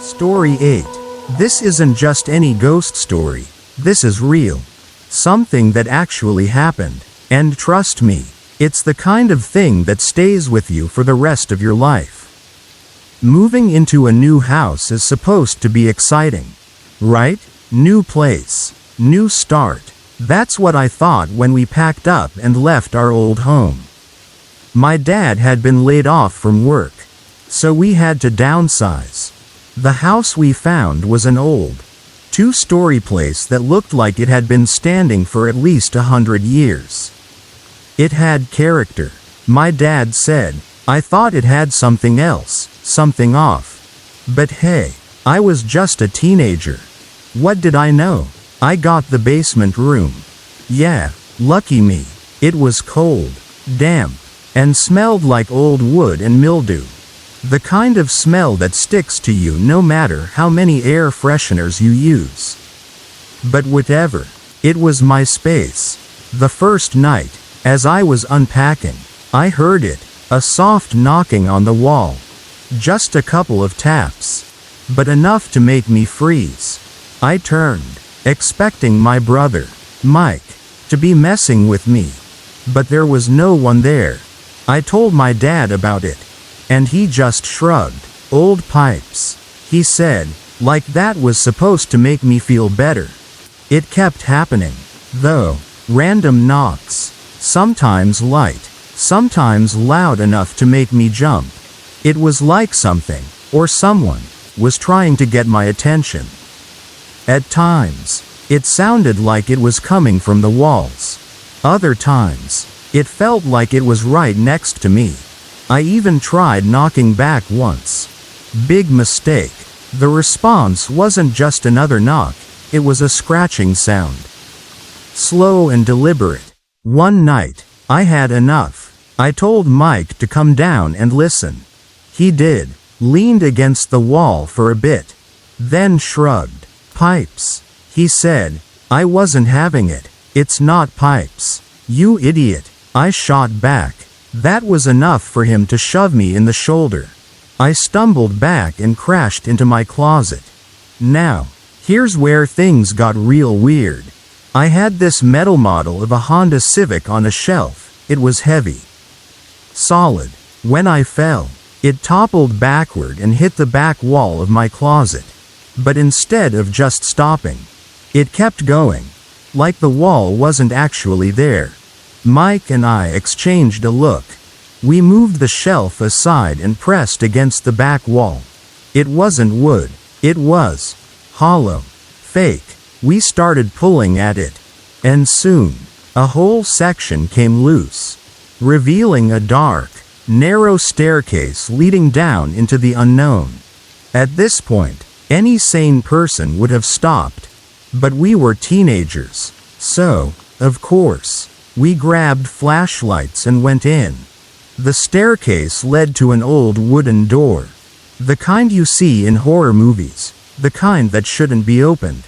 Story 8. This isn't just any ghost story. This is real. Something that actually happened. And trust me, it's the kind of thing that stays with you for the rest of your life. Moving into a new house is supposed to be exciting, right? New place, new start. That's what I thought when we packed up and left our old home. My dad had been laid off from work, so we had to downsize. The house we found was an old, two-story place that looked like it had been standing for at least 100 years. It had character, my dad said. I thought it had something else, something off. But hey, I was just a teenager. What did I know? I got the basement room. Yeah, lucky me. It was cold, damp, and smelled like old wood and mildew. The kind of smell that sticks to you no matter how many air fresheners you use. But whatever, it was my space. The first night, as I was unpacking, I heard it, a soft knocking on the wall. Just a couple of taps, but enough to make me freeze. I turned, expecting my brother, Mike, to be messing with me. But there was no one there. I told my dad about it, and he just shrugged. Old pipes, he said, like that was supposed to make me feel better. It kept happening, though. Random knocks, sometimes light, sometimes loud enough to make me jump. It was like something, or someone, was trying to get my attention. At times, it sounded like it was coming from the walls. Other times, it felt like it was right next to me. I even tried knocking back once. Big mistake. The response wasn't just another knock, it was a scratching sound. Slow and deliberate. One night, I had enough. I told Mike to come down and listen. He did, leaned against the wall for a bit, then shrugged. Pipes, he said. I wasn't having it. It's not pipes. You idiot, I shot back. That was enough for him to shove me in the shoulder. I stumbled back and crashed into my closet. Now, here's where things got real weird. I had this metal model of a Honda Civic on a shelf. It was heavy. Solid. When I fell, It toppled backward and hit the back wall of my closet. But instead of just stopping, it kept going, like the wall wasn't actually there. Mike and I exchanged a look. We moved the shelf aside and pressed against the back wall. It wasn't wood. It was hollow, fake. We started pulling at it, and soon, a whole section came loose, revealing a dark, narrow staircase leading down into the unknown. At this point, any sane person would have stopped, but we were teenagers, so, of course, we grabbed flashlights and went in. The staircase led to an old wooden door, the kind you see in horror movies, the kind that shouldn't be opened.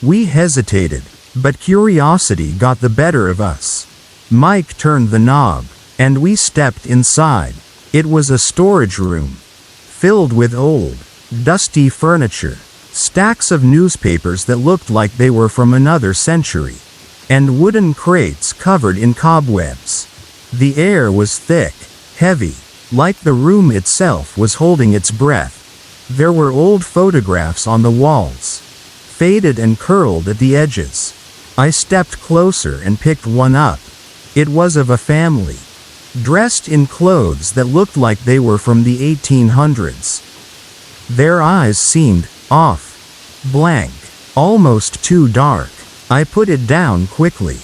We hesitated, but curiosity got the better of us. Mike turned the knob, and we stepped inside. It was a storage room, filled with old, dusty furniture, stacks of newspapers that looked like they were from another century, and wooden crates covered in cobwebs. The air was thick, heavy, like the room itself was holding its breath. There were old photographs on the walls, faded and curled at the edges. I stepped closer and picked one up. It was of a family, dressed in clothes that looked like they were from the 1800s. Their eyes seemed off, blank, almost too dark. I put it down quickly.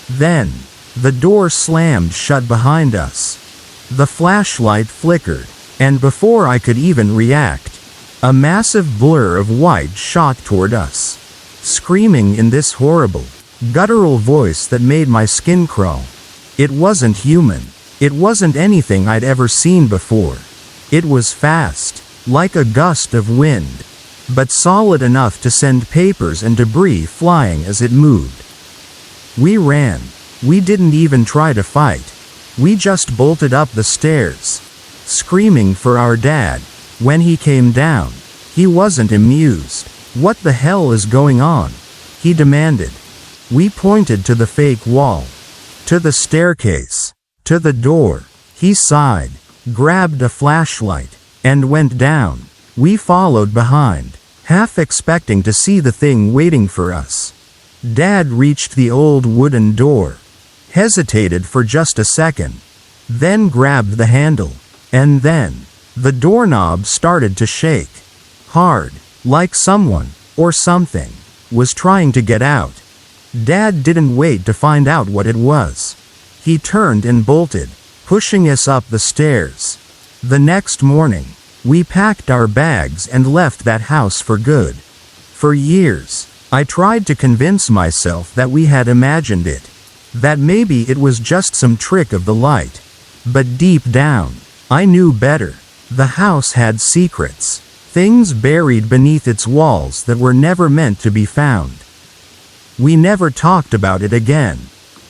Then, the door slammed shut behind us. The flashlight flickered, and before I could even react, a massive blur of white shot toward us, screaming in this horrible, guttural voice that made my skin crawl. It wasn't human. It wasn't anything I'd ever seen before. It was fast, like a gust of wind, but solid enough to send papers and debris flying as it moved. We ran. We didn't even try to fight. We just bolted up the stairs, screaming for our dad. When he came down, he wasn't amused. "What the hell is going on?" he demanded. We pointed to the fake wall, to the staircase, to the door. He sighed, grabbed a flashlight, and went down. We followed behind, half expecting to see the thing waiting for us. Dad reached the old wooden door, hesitated for just a second, then grabbed the handle, and then, the doorknob started to shake. Hard, like someone, or something, was trying to get out. Dad didn't wait to find out what it was. He turned and bolted, pushing us up the stairs. The next morning, we packed our bags and left that house for good. For years, I tried to convince myself that we had imagined it, that maybe it was just some trick of the light. But deep down, I knew better. The house had secrets, things buried beneath its walls that were never meant to be found. We never talked about it again,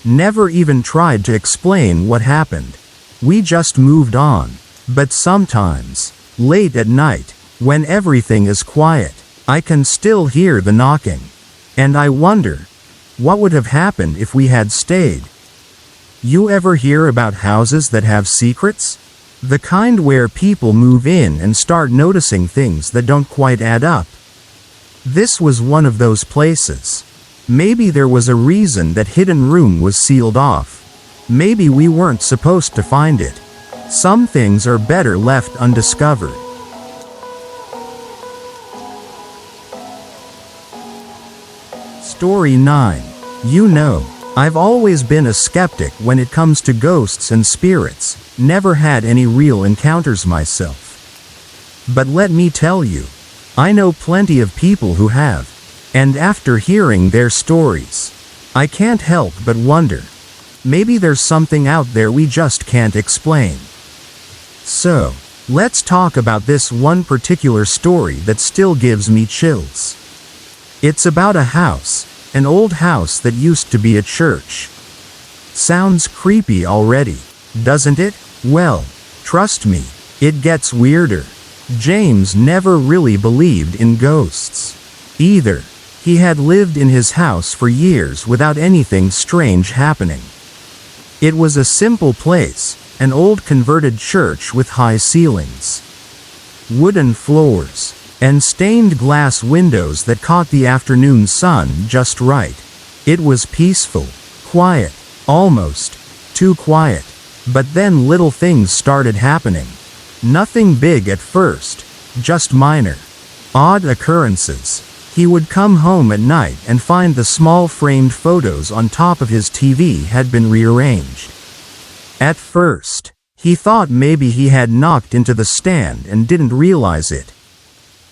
never even tried to explain what happened. We just moved on. But sometimes, late at night, when everything is quiet, I can still hear the knocking. And I wonder, what would have happened if we had stayed? You ever hear about houses that have secrets? The kind where people move in and start noticing things that don't quite add up. This was one of those places. Maybe there was a reason that hidden room was sealed off. Maybe we weren't supposed to find it. Some things are better left undiscovered. Story 9. You know, I've always been a skeptic when it comes to ghosts and spirits, never had any real encounters myself. But let me tell you, I know plenty of people who have, and after hearing their stories, I can't help but wonder, maybe there's something out there we just can't explain. So, let's talk about this one particular story that still gives me chills. It's about a house, an old house that used to be a church. Sounds creepy already, doesn't it? Well, trust me, it gets weirder. James never really believed in ghosts either. He had lived in his house for years without anything strange happening. It was a simple place, an old converted church with high ceilings, wooden floors, and stained glass windows that caught the afternoon sun just right. It was peaceful, quiet, almost too quiet. But then little things started happening. Nothing big at first, just minor, odd occurrences. He would come home at night and find the small framed photos on top of his TV had been rearranged. At first, he thought maybe he had knocked into the stand and didn't realize it.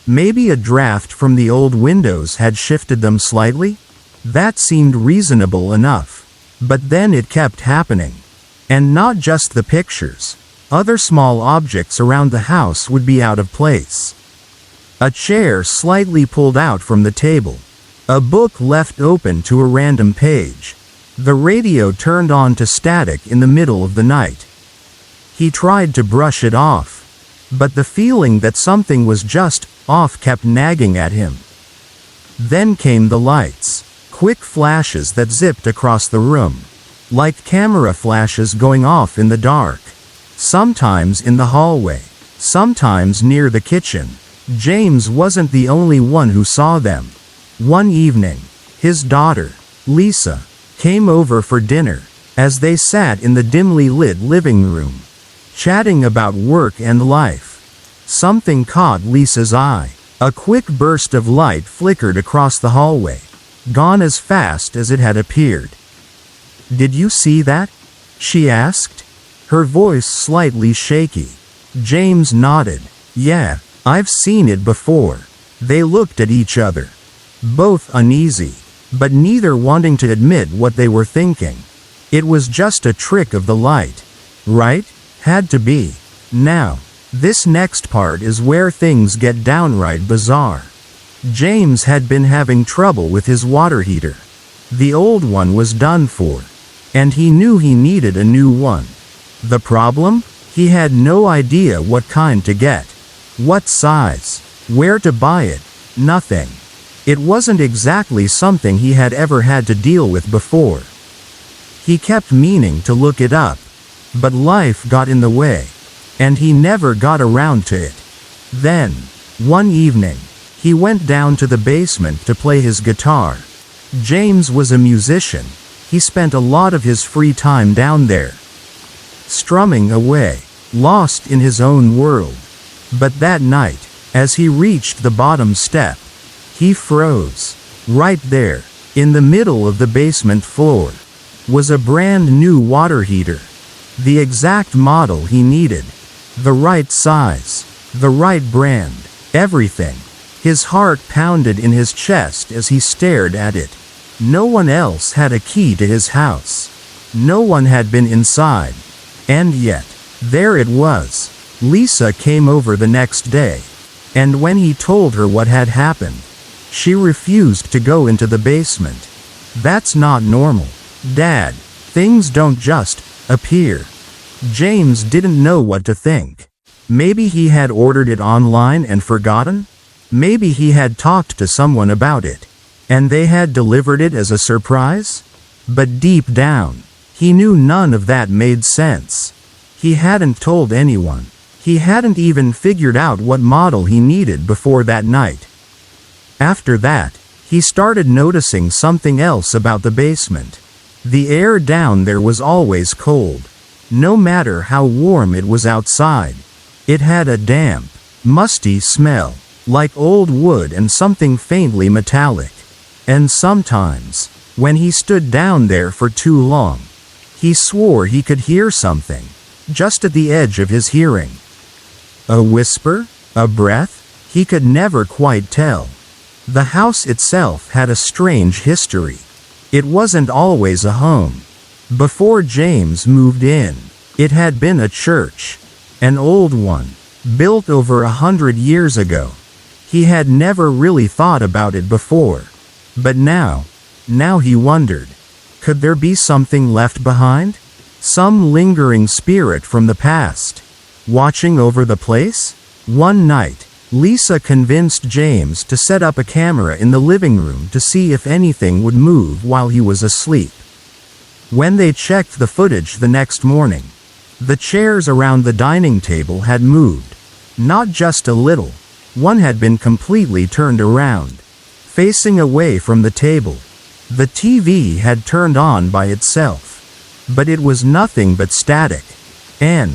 Maybe a draft from the old windows had shifted them slightly? That seemed reasonable enough. But then it kept happening. And not just the pictures. Other small objects around the house would be out of place. A chair slightly pulled out from the table. A book left open to a random page. The radio turned on to static in the middle of the night. He tried to brush it off. But the feeling that something was just off kept nagging at him. Then came the lights. Quick flashes that zipped across the room. Like camera flashes going off in the dark. Sometimes in the hallway. Sometimes near the kitchen. James wasn't the only one who saw them. One evening, his daughter, Lisa, came over for dinner. As they sat in the dimly lit living room, chatting about work and life, something caught Lisa's eye. A quick burst of light flickered across the hallway, gone as fast as it had appeared. "Did you see that?" she asked, her voice slightly shaky. James nodded. "Yeah, I've seen it before." They looked at each other, both uneasy, but neither wanting to admit what they were thinking. It was just a trick of the light, right? Had to be. Now, this next part is where things get downright bizarre. James had been having trouble with his water heater. The old one was done for, and he knew he needed a new one. The problem? He had no idea what kind to get. What size? Where to buy it? Nothing. It wasn't exactly something he had ever had to deal with before. He kept meaning to look it up, but life got in the way, and he never got around to it. Then, one evening, he went down to the basement to play his guitar. James was a musician. He spent a lot of his free time down there, strumming away, lost in his own world. But that night, as he reached the bottom step, he froze. Right there, in the middle of the basement floor, was a brand new water heater. The exact model he needed. The right size. The right brand. Everything. His heart pounded in his chest as he stared at it. No one else had a key to his house. No one had been inside. And yet, there it was. Lisa came over the next day. And when he told her what had happened, she refused to go into the basement. That's not normal, Dad. Things don't just appear. James didn't know what to think. Maybe he had ordered it online and forgotten? Maybe he had talked to someone about it, and they had delivered it as a surprise? But deep down, he knew none of that made sense. He hadn't told anyone. He hadn't even figured out what model he needed before that night. After that, he started noticing something else about the basement. The air down there was always cold. No matter how warm it was outside. It had a damp, musty smell, like old wood and something faintly metallic. And sometimes, when he stood down there for too long, he swore he could hear something, just at the edge of his hearing. A whisper? A breath? He could never quite tell. The house itself had a strange history. It wasn't always a home. Before James moved in, it had been a church. An old one, built over 100 years ago. He had never really thought about it before. But now he wondered, could there be something left behind? Some lingering spirit from the past, watching over the place? One night, Lisa convinced James to set up a camera in the living room to see if anything would move while he was asleep. When they checked the footage the next morning, The chairs around the dining table had moved. Not just a little. One had been completely turned around, facing away from the table. The TV had turned on by itself. But it was nothing but static. And,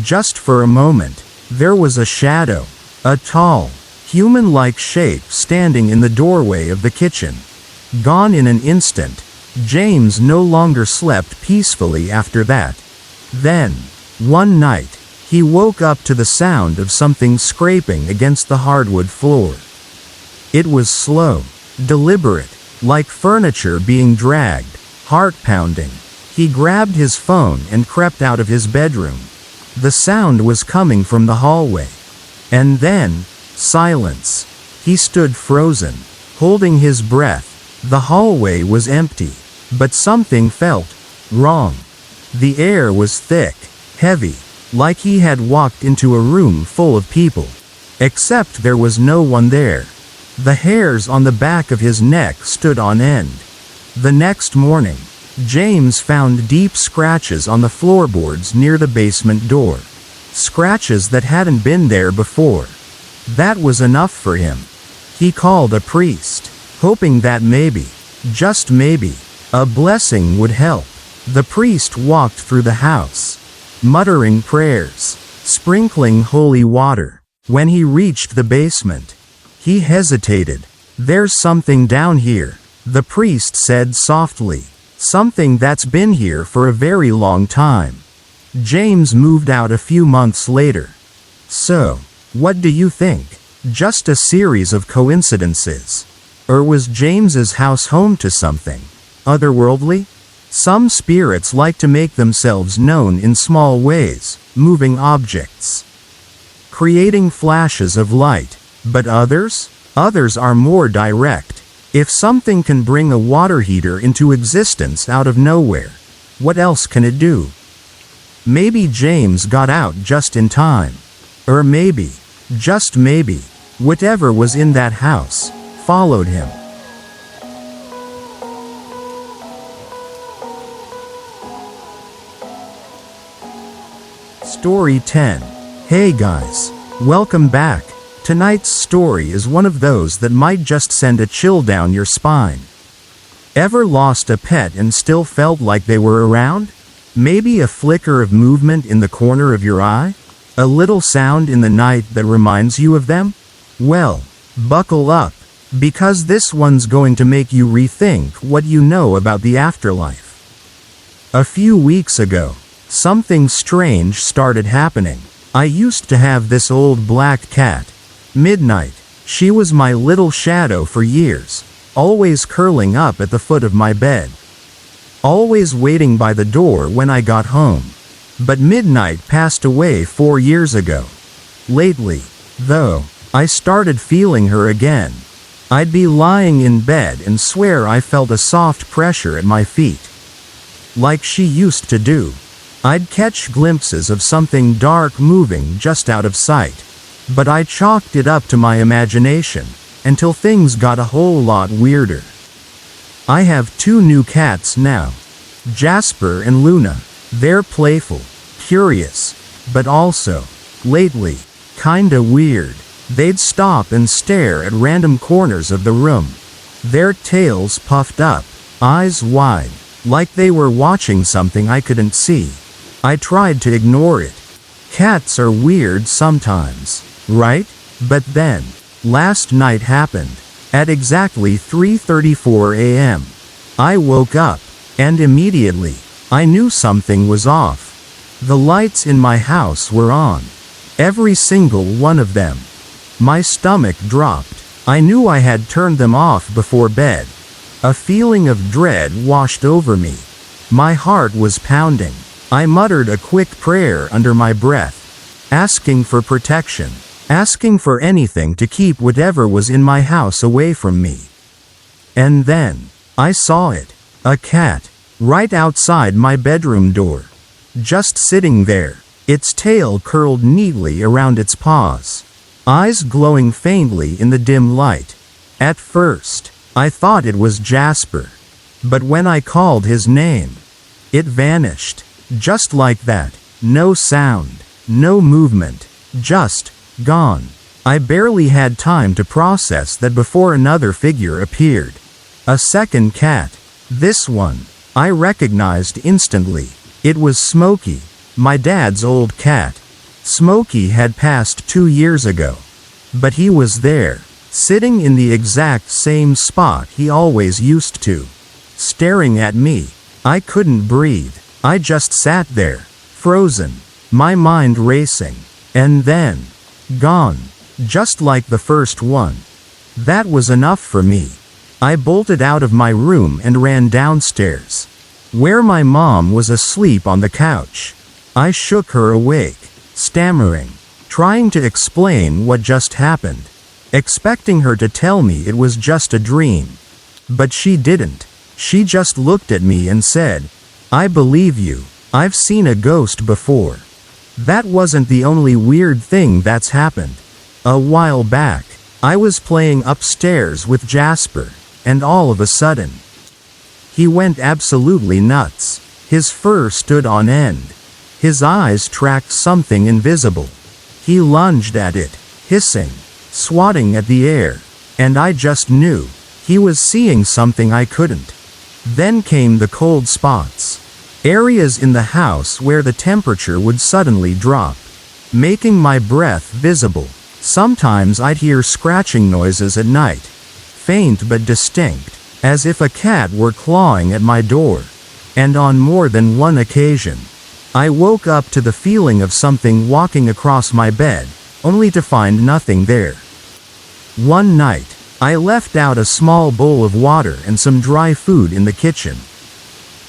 just for a moment, there was a shadow. A tall, human-like shape standing in the doorway of the kitchen. Gone in an instant. James no longer slept peacefully after that. Then, one night, he woke up to the sound of something scraping against the hardwood floor. It was slow, deliberate, like furniture being dragged, heart-pounding. He grabbed his phone and crept out of his bedroom. The sound was coming from the hallway. And then, silence. He stood frozen, holding his breath. The hallway was empty, but something felt wrong. The air was thick, heavy, like he had walked into a room full of people. Except there was no one there. The hairs on the back of his neck stood on end. The next morning, James found deep scratches on the floorboards near the basement door. Scratches that hadn't been there before. That was enough for him. He called a priest, hoping that maybe, just maybe, a blessing would help. The priest walked through the house, muttering prayers, sprinkling holy water. When he reached the basement, he hesitated. "There's something down here," the priest said softly. "Something that's been here for a very long time." James moved out a few months later. So, what do you think? Just a series of coincidences? Or was James's house home to something otherworldly? Some spirits like to make themselves known in small ways, moving objects, creating flashes of light. But others are more direct. If something can bring a water heater into existence out of nowhere, what else can it do? Maybe James got out just in time. Or maybe, just maybe, whatever was in that house followed him. Story 10. Hey guys, welcome back. Tonight's story is one of those that might just send a chill down your spine. Ever lost a pet and still felt like they were around? Maybe a flicker of movement in the corner of your eye? A little sound in the night that reminds you of them? Well, buckle up, because this one's going to make you rethink what you know about the afterlife. A few weeks ago, something strange started happening. I used to have this old black cat, Midnight. She was my little shadow for years, always curling up at the foot of my bed. Always waiting by the door when I got home. But Midnight passed away 4 years ago. Lately, though, I started feeling her again. I'd be lying in bed and swear I felt a soft pressure at my feet. Like she used to do. I'd catch glimpses of something dark moving just out of sight. But I chalked it up to my imagination, until things got a whole lot weirder. I have 2 new cats now. Jasper and Luna. They're playful, curious, but also, lately, kinda weird. They'd stop and stare at random corners of the room. Their tails puffed up, eyes wide, like they were watching something I couldn't see. I tried to ignore it. Cats are weird sometimes, right? But then, last night happened. At exactly 3:34 a.m. I woke up, and immediately, I knew something was off. The lights in my house were on. Every single one of them. My stomach dropped. I knew I had turned them off before bed. A feeling of dread washed over me. My heart was pounding. I muttered a quick prayer under my breath, asking for protection, asking for anything to keep whatever was in my house away from me. And then, I saw it. A cat, right outside my bedroom door. Just sitting there, its tail curled neatly around its paws. Eyes glowing faintly in the dim light. At first, I thought it was Jasper. But when I called his name, it vanished. Just like that. No sound. No movement. Just gone. I barely had time to process that before another figure appeared. A second cat. This one, I recognized instantly. It was Smokey, my dad's old cat. Smokey had passed 2 years ago. But he was there, sitting in the exact same spot he always used to. Staring at me. I couldn't breathe. I just sat there, frozen, my mind racing. And then, gone. Just like the first one. That was enough for me. I bolted out of my room and ran downstairs, where my mom was asleep on the couch. I shook her awake, stammering, trying to explain what just happened, expecting her to tell me it was just a dream. But she didn't. She just looked at me and said, "I believe you. I've seen a ghost before." That wasn't the only weird thing that's happened. A while back, I was playing upstairs with Jasper, and all of a sudden, he went absolutely nuts. His fur stood on end. His eyes tracked something invisible. He lunged at it, hissing, swatting at the air, and I just knew he was seeing something I couldn't. Then came the cold spots. Areas in the house where the temperature would suddenly drop, making my breath visible. Sometimes I'd hear scratching noises at night, faint but distinct, as if a cat were clawing at my door. And on more than one occasion, I woke up to the feeling of something walking across my bed, only to find nothing there. One night, I left out a small bowl of water and some dry food in the kitchen.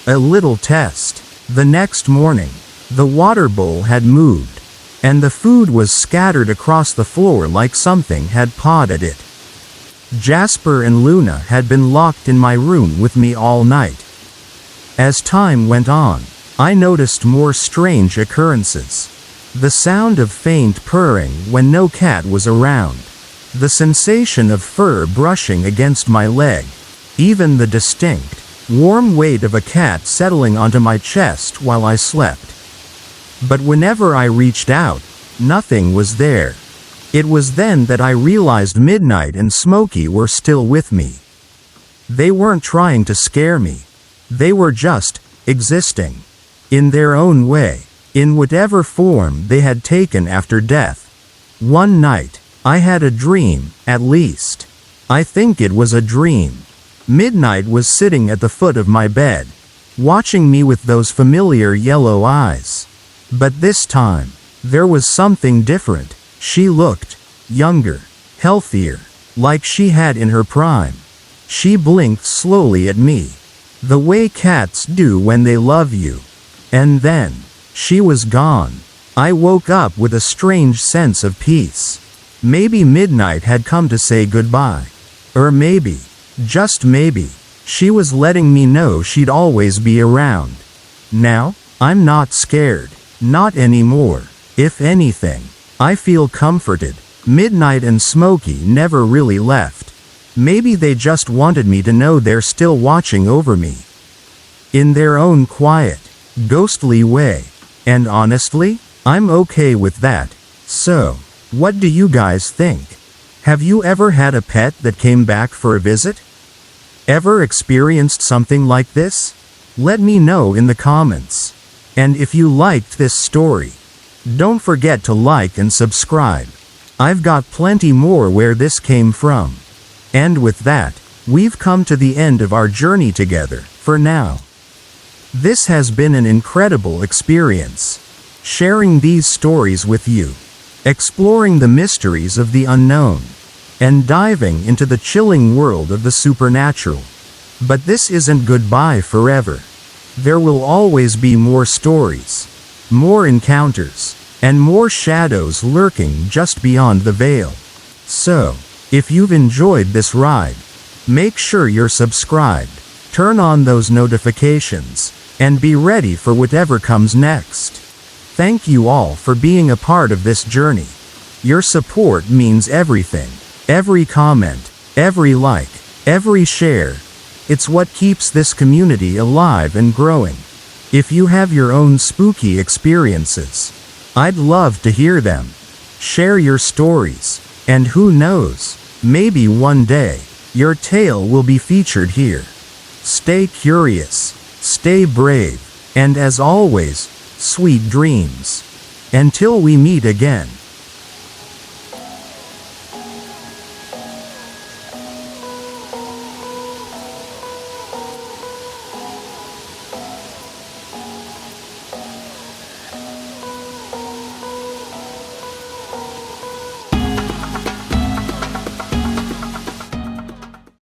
A little test. The next morning, the water bowl had moved, and the food was scattered across the floor like something had pawed at it. Jasper and Luna had been locked in my room with me all night. As time went on, I noticed more strange occurrences. The sound of faint purring when no cat was around. The sensation of fur brushing against my leg. Even the distinct, warm weight of a cat settling onto my chest while I slept. But whenever I reached out, nothing was there. It was then that I realized Midnight and Smokey were still with me. They weren't trying to scare me. They were just existing. In their own way. In whatever form they had taken after death. One night, I had a dream, at least. I think it was a dream. Midnight was sitting at the foot of my bed, watching me with those familiar yellow eyes. But this time, there was something different. She looked younger, healthier, like she had in her prime. She blinked slowly at me, the way cats do when they love you. And then, she was gone. I woke up with a strange sense of peace. Maybe Midnight had come to say goodbye. Or maybe, just maybe, she was letting me know she'd always be around. Now, I'm not scared. Not anymore. If anything, I feel comforted. Midnight and Smokey never really left. Maybe they just wanted me to know they're still watching over me. In their own quiet, ghostly way. And honestly, I'm okay with that. So, what do you guys think? Have you ever had a pet that came back for a visit? Ever experienced something like this? Let me know in the comments. And if you liked this story, don't forget to like and subscribe. I've got plenty more where this came from. And with that, we've come to the end of our journey together, for now. This has been an incredible experience. Sharing these stories with you. Exploring the mysteries of the unknown. And diving into the chilling world of the supernatural. But this isn't goodbye forever. There will always be more stories, more encounters, and more shadows lurking just beyond the veil. So, if you've enjoyed this ride, make sure you're subscribed, turn on those notifications, and be ready for whatever comes next. Thank you all for being a part of this journey. Your support means everything. Every comment, every like, every share. It's what keeps this community alive and growing. If you have your own spooky experiences, I'd love to hear them. Share your stories, and who knows, maybe one day, your tale will be featured here. Stay curious, stay brave, and as always, sweet dreams. Until we meet again.